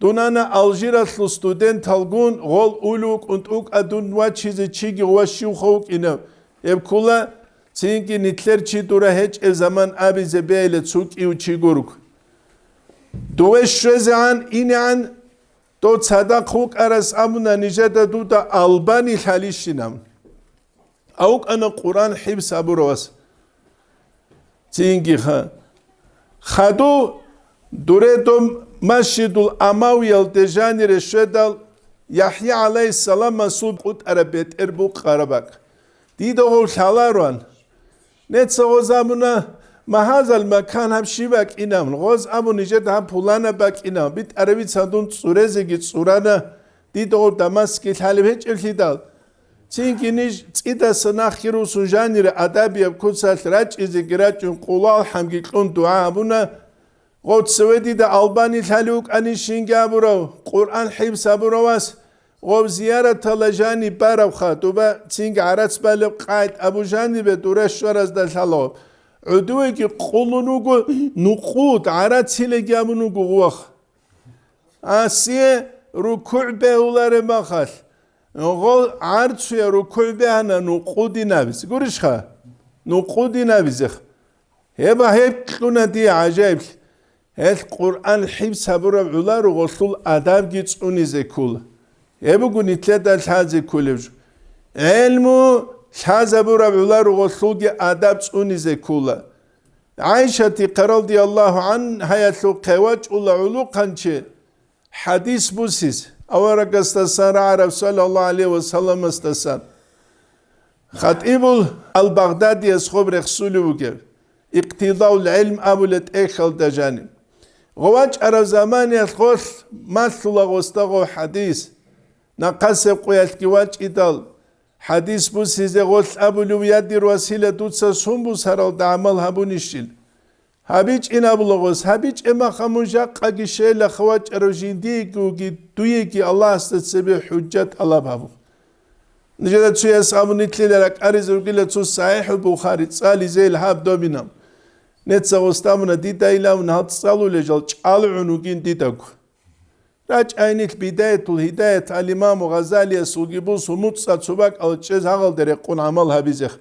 دونانا ألجيرا ستودنت تلقون غول أولوك أنتوك أدون واتشيزي تشيجي واشيو خوك إنه يبكولا تينكي نتلر چي دورا هيج زمان أبي زبيلة تسوك إيو چيگوروك دوش شزعان إنعن دو صدق خوك أرس أمنا نجدا دودا ألباني الحاليشينام أوك أنا قرآن حب سابرواس تينجي خادو دوردوم مسجد الأموي الدجاني رشدال يحيى عليه السلام مسود قد أربيت إربوك قربك ديدو هو الحلاروان نتسو زامنا ما هذا المكان هم شبك إنام غاز أبو نجد هم پولانا بك إنام بيت عربي صندون صورزيگي صورانا دي دور دمسك الحالب هيج الهدال تينكي نيج تيدا سناخيرو سنجانير أدابي بكوتسال راج إزي گراجون قولال حمگي قلون دعا أبونا غوت سويدي دا ألباني الحالوك أني شنگا برو قرآن حيب سابرواس غوب زيارة تلجاني بارو خاتوبا تينك عراتس بالب قايد أبو جاني بدورش شورز دا الحالوب عدوك قولونوغو نقود عرات سيلي نوغو غوخ آسيه ركوع بهولار مخال غول عرتشي ركوع بهنا نقودي نابز قرش خا نقودي نابزخ هبا هيب كلنا دي عجائب هل قرآن حب صبر علار وغسل أداب جيتسوني زي كل هبا قوني تلدا الحازي كل علمو شازبور علار وغسل أداب جيتسوني زي كل عائشة رضي الله عنها حياة قواج الله علوقا حديث بوسيس أورق استسان عرب صلى الله عليه وسلم استسان خطيب البغدادي يسخب رخصولي وكيف اقتضاء العلم أبولت إيخل دجاني غواج عرب زمان يتخوث مثل غستغو حديث نقاسب قوية كواج إدال حديث بوسيس غوث أبولو يدير وسيلة دوتسا سنبوس هرال دعمل هبونيشيل هابيج إن أبلغوس هابيج إما خموجا قاقي شيء لخواج أروجين ديكي دويكي الله استتسبي حجة الله بابو نجد تسوي أصحاب نتلي لك أرز وقيلة تسوي صحيح البخاري تسالي زي الحاب دومينام نتسا غستامنا ديتا إلا من هات صالو لجل تشعال عنوكين ديتاكو راج أينيت بداية الهداية الإمام غزالي سوغيبوس ومتصا تسوباك أو تشيز هغل دريقون عملها بيزيخ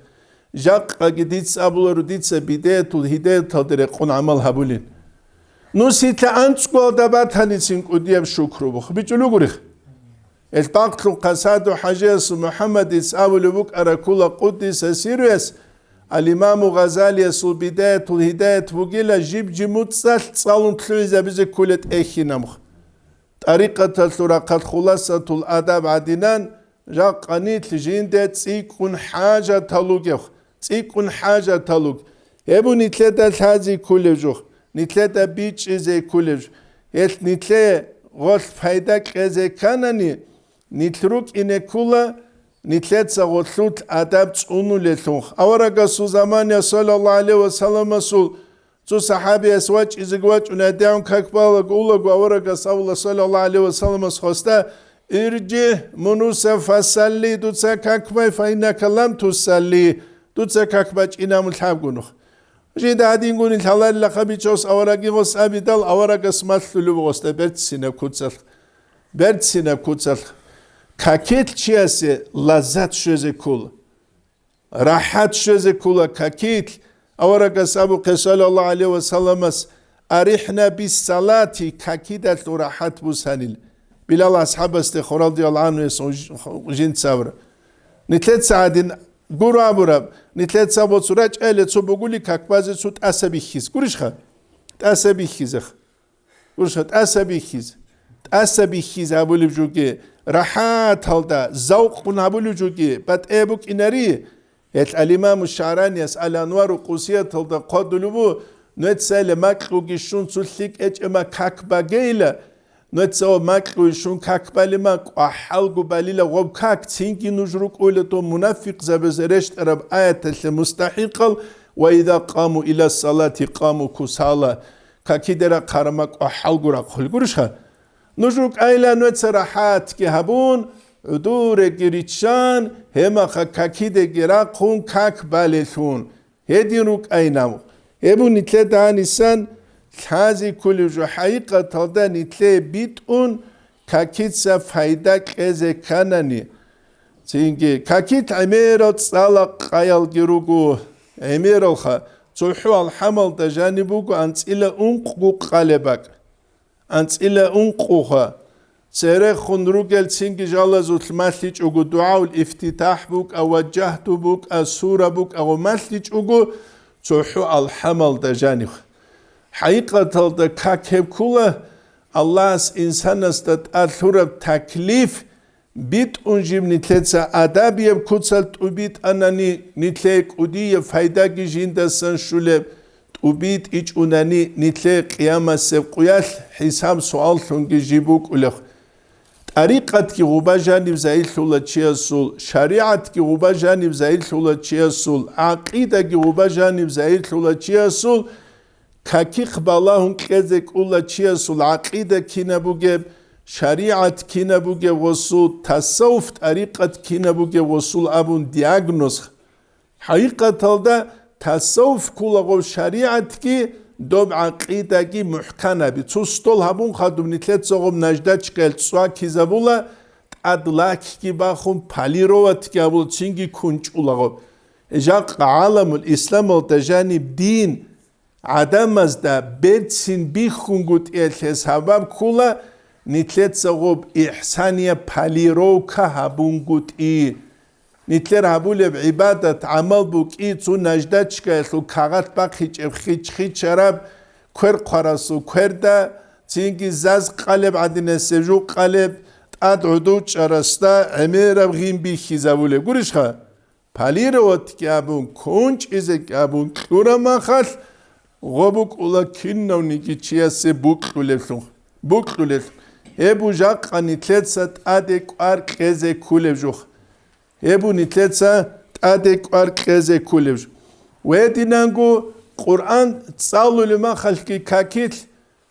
جاق قديتس أبولر ديتس بداية الهداية تدريقون عملها بولين نوسيت أنتسكو دبات هنسين قديب شكرو بخ بيجلو قريخ الباقتل قصاد حجيس محمد إسأول بك أراكولا قدس سيريس الإمام غزالي سو بداية الهداية بقيلة جيب جموتسال تصالون تلويزة بزي كولت إيخي نمخ طريقة الثراقة خلاصة الأدب عدنان جا قنيت لجيندة تسيكون حاجة تلوغيخ تسيكون حاجة تلوغ يبو نتلتا تازي كولجوخ نتلتا بيتش زي كولج نتلتا غلط فايدك زي كاناني نتلوك إنكولا نتلتا غلطلوت أدب تسونو لتنخ أورا سو زمان صلى الله عليه وسلم سول تو صحابي أسواج إزقواج ونادعون كاكبالك أولاق وأورا صلى الله عليه وسلم سخستا ارجع منوسا فصلي دوتسا كاكباي فإنك لم تصلي دوتسا كاكباج إنام الحابقونخ جيد عادين قوني الحلال لخبي جوس أوراقي غص أبدال أوراق اسمال ثلو غصتا برتسينا كوتسل كاكيت چياسي لذات شوزي كول راحات شوزي كول كاكيت أوراق سابق صلى الله عليه وسلم أريحنا بالصلاة كاكيدة راحات بوسانيل بلال أصحاب استخور رضي الله عنه جين تصور نتلت ساعدين قروا عبورا نتلت سابوت سراج أهل تصو بقولي كاكبازي سوت أسابي خيز قرش خا تأسابي خيزخ قرش خا تأسابي خيز أبولي بجوكي راحات هلدا زوق أبولي بجوكي بات أبوك إناري الإمام الشعراني يسأل أنوار وقوسية هلدا قدلوبو نتسأل ماكلو جيشون سلسيك إما كاكبا جيلا نتسأل ماكلو جيشون كاكبا لما قحالقو باليلا غوب كاك تينكي نجروك أولتو منافق زبزرشت أرب آية المستحقل وإذا قاموا إلى الصلاة قاموا كسالا كاكيدرا قارمك قحالقو راقل قرشها نجروك آيلا نتسرحات كهبون عدور جريتشان هما كاكيد جراقون كاك بالثون هدي روك أينامو هبو نتلد عن السن هذه كل جو حقيقة تلدا نتلي بيتون كاكيد سفايدا كذا كانني تيجي كاكيد عميرة صالق قيال جروجو عميرة خا تروحوا الحمل تجانبوك أنت إلى أنقو قلبك أنت إلى أنقوها سيرخ خنروجل تيجي جالة زوت مثلج أجو دعاء الافتتاح بوك أو وجهت بوك السورة بوك أو مثلج أجو تروحوا الحمل تجانب حقيقة تلدا كاكيب كولا الله إنسان استطاع تكليف بيت أنجيب نتلتسا أداب يبكوتسل تبيت أنني نتليك أدي فايدة جيندا سنشولب تبيت إيج أنني نتليك قيامة سبقيال حساب سؤال تنجيبوك أولخ طريقة كي غوبا جانب زايل ثولة تشيسول شريعة كي غوبا جانب زايل ثولة تشيسول عقيدة كي غوبا جانب زايل ثولة تشيسول كاكي قبالهم كذك أولا تشيسول عقيدة كي نبوغيب شريعة كي نبوغيب وصول تصوف طريقة كي نبوغيب وصول أبون دياغنوز حقيقة تلدا تصوف كولا شريعة كي دوب عقيدة كي محكمة بتوستول هبون خادم نتلت زغم نجدة چكال تسوا كيزابولا أدلاك كي باخون پاليروات كي أبول تشنگي كنچ أولا إجاق عالم الإسلام والتجانب دين عدم از دا بيتسين بيخونگوت الحساباب كولا نتلت زغب إحسانية پاليرو كهبونگوت نتلر هبول بعبادة عمل بوك إيتو نجدتشك يخلو كاغات باقي خيج شراب كور قراسو كور دا تينجي زاز قلب عدنا سجو قلب ادعو چرستا امیر بغیم بی خیزاوله گورش خا پالیر وقت که ابون کنچ ایزه که ابون کلورا ما خال غبوک اولا کنو نیکی چیه سه بوکلولفلون بوکلولفلون هبو جاق نیتلت سات ادک ار قزه کولفجوخ هبو نیتلت سات ادک ار قزه کولفج و دینانگو قرآن تصالو لما خالکی کاکیل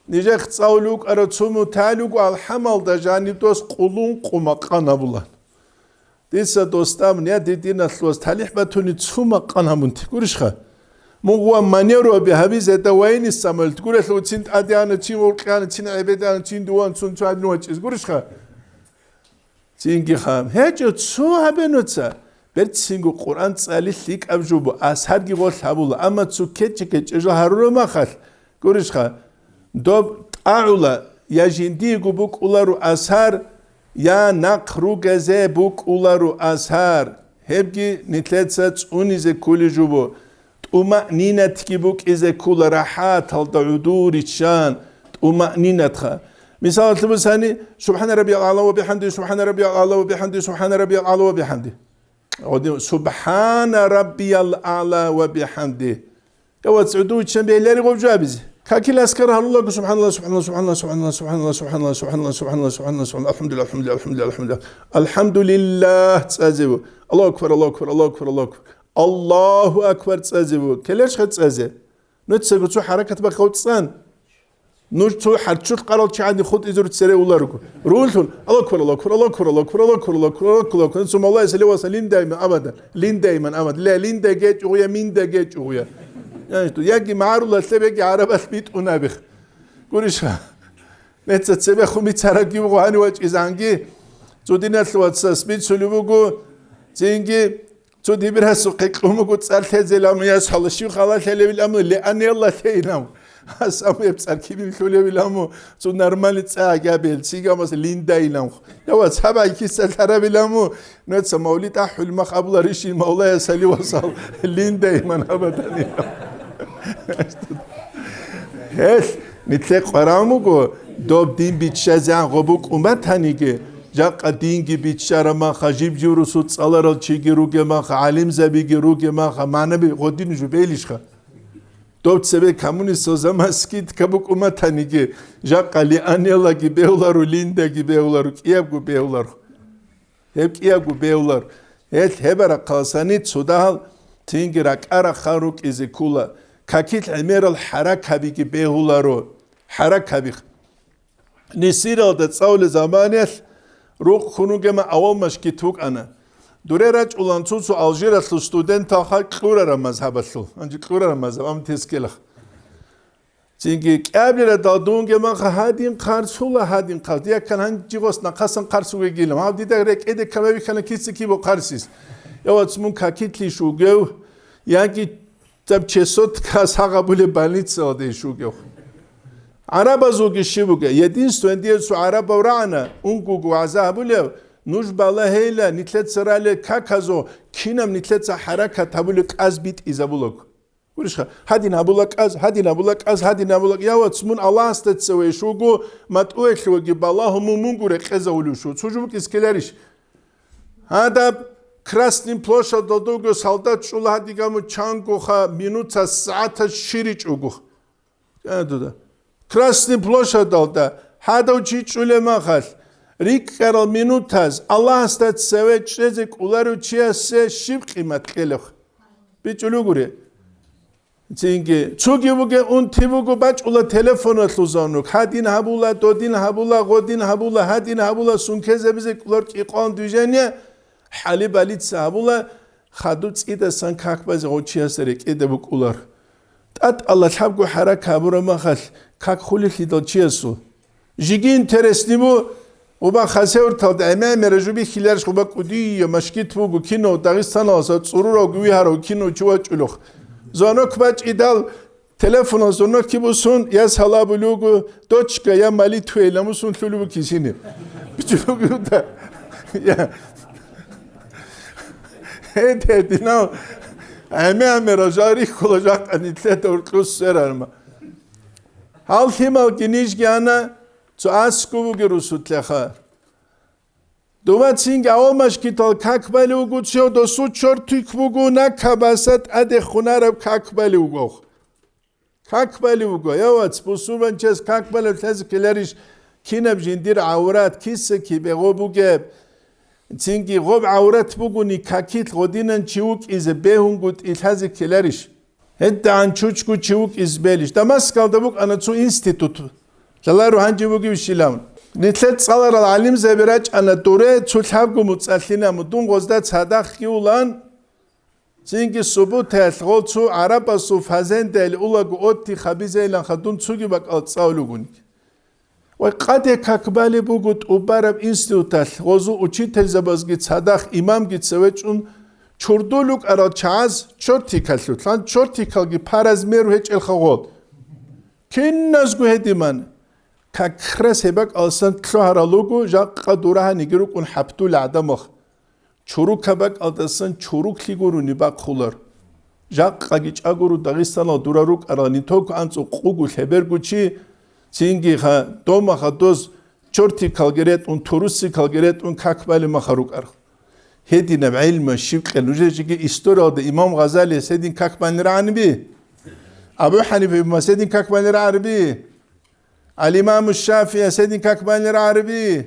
نجاح تصاولوك أرتسمو تالوك الحمل دجاني دوس قلون قمقانا بولان ديسا دوستام نيا دينا ثلوز تاليح باتوني تسوما قانا منتي قولش خا مغوا مانيرو بهابيز دوين السامل تقول لو تسنت أديانا تين ورقانا تين عبيدانا تين دوان تسون تواد نواتشيز قولش خا تينجي خام هجو تسو هبنوتسا برد سينجو قرآن تسالي ليك أبجوبو أسهرجي غول هابولا أما تسو كتش إجو هارو ما خال قولش خا دوب أعلى يا جندي بوك أولارو أسهر يا نقرو جزء بوك أولارو أسهر هبجي نتلاتسات أونيزة كل جوبو طمأنينة تكيبوك إذا كل راحات هل تعودور الشان طمأنينة خا مثال تبص سبحان ربي الأعلى وبحمده سبحان ربي الأعلى وبحمده سبحان ربي الأعلى وبحمده سبحان ربي الأعلى وبحمده يا تعودور الشان بيلاري غوب جابز كاكل أذكر الله سبحان الله سبحان الله سبحان الله سبحان الله سبحان الله سبحان الله سبحان الله سبحان الله سبحان الله سبحان الله الحمد لله الحمد لله الحمد لله الحمد لله الحمد لله تسازبو الله أكبر الله أكبر الله أكبر الله أكبر الله أكبر تسازبو كلش خد تسازب نتسجل تو حركة بخوت صان نوش تو حرشوت قرال شيء عندي خد إزور تسرع ولا ركو رولتون الله أكبر الله أكبر الله أكبر الله أكبر الله أكبر الله أكبر الله أكبر ثم الله يسلي وسلين دائما أبدا لين دائما أبدا لا لين دا جيت ويا مين دا جيت ويا يعني تو يجي معارو لا تبي عرب أثبت ونابخ قولش نتسبب خميت سرقي وغاني وجه إزانجي تو دينا ثوات سبيت سلوبو زينجي تو دي برها سوقك قومو تسال تزلام يا صالح شو خلاص اللي بالامر لان الله تينام اسام يبصر كي بالكل بالامر تو نورمال تساقابل سيغا مس ليندا يلام يا واتسابا كي سلترا بالامر نت مولد حلم قبل ريشي مولاي سلي وصل ليندا من ابدا هس نتلق قرامو دوب دين بيتشازان غبوك امتانيكي جاق دينجي بيتشارا ما خجيب جورو سوت صالر تشيجروجي ما عالم زبيجروجي ما معنى بغدين جبيلش خا دوت سبب كموني سوزا ماسكيت كبوك امتانيكي جاق لي انيلا جي بيولارو ليندا جي بيولارو كيابو بيولارو هب كيابو بيولارو هت هبرا قاسانيت سودال تينجرا كارا خاروك ازيكولا كاكيت عمير الحركة بيجي بيولارو حركة بيخ نسير ده تصاول زمانيل روح خنوجة ما أول مش كتوك أنا دوريرج أولانسوسو ألجيرا سلستودنت تاخد كلورا مذهب سل أنجي كلورا مذهب أم تسكيله تيجي قبل دادونجة ما هادين قارسولا هادين قارس يا كان هنجي غص نقصن قارسوي جيلهم هاد دي ده رك إده كمان بيكنا كيسكي بقارسيس يا واتسمون كاكيتلي شوجو يعني تب چسوت كاس هقبول بانيت ساده شوجو عرب زوجي شبوكه يدين ستوندي سو عرب ورانا اونكو عذابله نوش بالا هيلا نتلت سراله كاكازو كينم نتلت حركه تبولك از بيت ازابولك ورش هادي نابولك از هادي نابولك از هادي نابولك يا واتسمون الله استتسوي شوغو متوي شوغي بالله مونغوري قزاولو شو çocuk iskeleriş هذا красным площадь долго солдат шула hadi gamu чангоха минута саата ширич угу да Красный площадь да, хада учить улемахал. Рик карал минутаз. Аллах стат севет чезик улару чиасе шибкимат келох. Бич улугуре. Цинги чугивуге он тивугу бач ула телефона лузанук. Хадин хабула, додин хабула, годин хабула, хадин хабула сункезе бизик улар иқан движение. Хали балит сабула хадуц ида сан какбаз очиасерик идебук улар. Тат Allah табгу حركة برا как خليل دالچيسو جيجي انترستيمو وبا خسور تاد امام رجوبي خيلرش وبا قدي مشكيت بوغو كينو داغستان اسا صورو غوي هارو كينو چواچلوخ زانوك باچ ایدال تلفون زانوك کی بوسون یا سالا بلوگو دوچكا یا مالي تويلاموسون تلوبو كيسيني بيچلوگو دا هدينا أمي رجاري كلجاك أن يتلت أركلوس سرما هل ثمال جنيش جانا تأسكو بجروسوت لخا دوما تسينج أول مش كتال كاكبالي وجودشيو دوسو شرطيك بوجونا كباسات أدي خنارب كاكبالي وجوخ كاكبالي وجو يواتس بوسوبان جس كاكبالي تلاز كلاريش كينب جندير عورات كيس كي بغوبو جاب تسينجي غوب عورات بوجوني كاكيت غودينان تشيوك إز بيهون قد إلهازي كلاريش هدا عن تشوشكو تشيوك إز بيليش دمسكال دبوك أنا تسو إنستيتوت الله روحان جيبوكي بشيلاون نتلت صالر العلم زبراج أنا دوري تسلحبكو متسألين مدون غزدات صداق كيولان تسينجي سبوت هالغول تسو عربا سو فازين دالي أولاغو أوتي خبيزي لان خدون تسوكي باك أتصاولوغونيك وقد كاكبالي بوغوت أوبارب إنستيوتال غزو أوچيتل زبازگي صداق إمامگي تسويچون چوردولوك أرال چاز چورتيكال لوت لان چورتيكالگي پارز ميرو هيچ الخغول كين نزگو هدي من كاكرس هباك ألسان تلوهر لوغو جاق دورها نيگروك اون حبتو لعدمخ چوروك هباك ألسان چوروك ليگورو نباق خولر جاق قاقيچ أگورو داغستان دوراروك أرال نيتوكو أنسو قوغو لبرگو چي سينجي خا دوما خا دوز چورتي كالگريت اون توروسي كالگريت اون كاكبالي مخاروك أرخ هدي نب علم شبك نوجيجي استورا دا إمام غزالي سيدين كاكبالي رعنبي أبو حنيفة ما سيدين كاكبالي رعنبي الإمام الشافعي سيدين كاكبالي رعنبي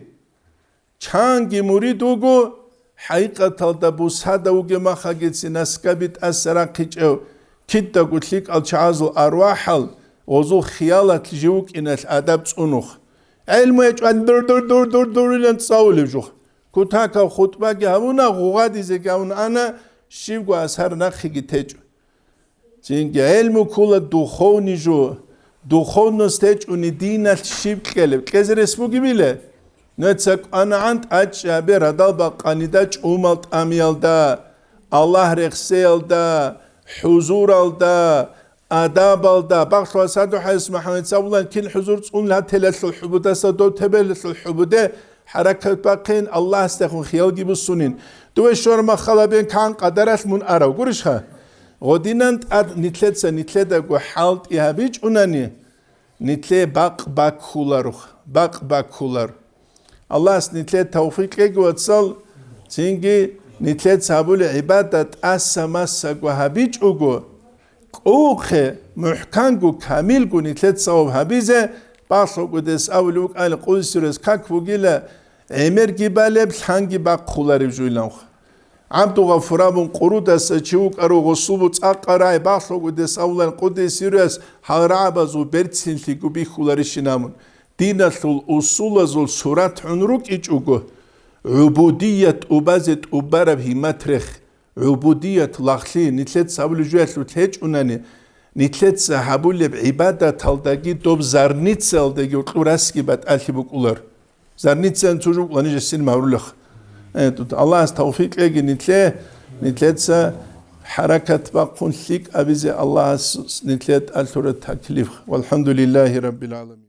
چانگي مريدوغو حقيقة دبو سادوغي مخاقيت سنسكبت أسرا قيچو كده قلت لك الشعازو أرواحل وزو خيالات لجيوك إن الأدب تصنوخ علمو يجوان دور لن تصاولي جوخ كتاكا خطبة جاونا غوغادي زيكاون أنا شيبقو أسهر نخيجي تيجو زينجي علمو كولا دوخوني جو دوخون نستيج وني دينا شيب كلب كزر اسمو جبيلة نتسك أنا عند أجابي ردال باقاني داج أمالت أميال دا الله رخسيل دا حضور دا آداب الدا بخشوا سادو حيث محمد سابولان كل حضور تقول لها تلت الحبودة سادو تبلت الحبودة حركة باقين الله استخون خيال جيب السنين دوي شور ما خلابين كان قدرت من أراو قرشها غدينانت نتلت اقو حالت إيهابيج أناني نتلت باق خولار الله نتلت توفيق اقو اتصال تنجي نتلت سابول عبادة أسماس اقو هابيج اقو اوخه محكانگو كاملگو نتلت صواب هبيزه باخلو قدس اولوك آل قدس رس كاكو گيلا عمر جبالب لحانگي باق خولاري جويلانخ عبدو غفرابون قرود اس چوك ارو غصوبو تاقراي باخلو قدس اولان قدس رس حرابازو برتسلتيگو بي خولاري شنامون دينتل اصول زول سورات عنروك ايچوگو عبودية اوبازت اوبارب همترخ عبودية لخلي نتلت سابول جوات لتهج أناني نتلت سحابول بعبادة تلداقي دوب زارنيتسل داقي وطلوراسكي بات ألحي بوك أولار زارنيتسل تجوك لانيجا السين مهرولخ الله استوفيق لكي نتلت حركة باقون ليك أبيزي الله نتلت ألتورة تكليف والحمد لله رب العالمين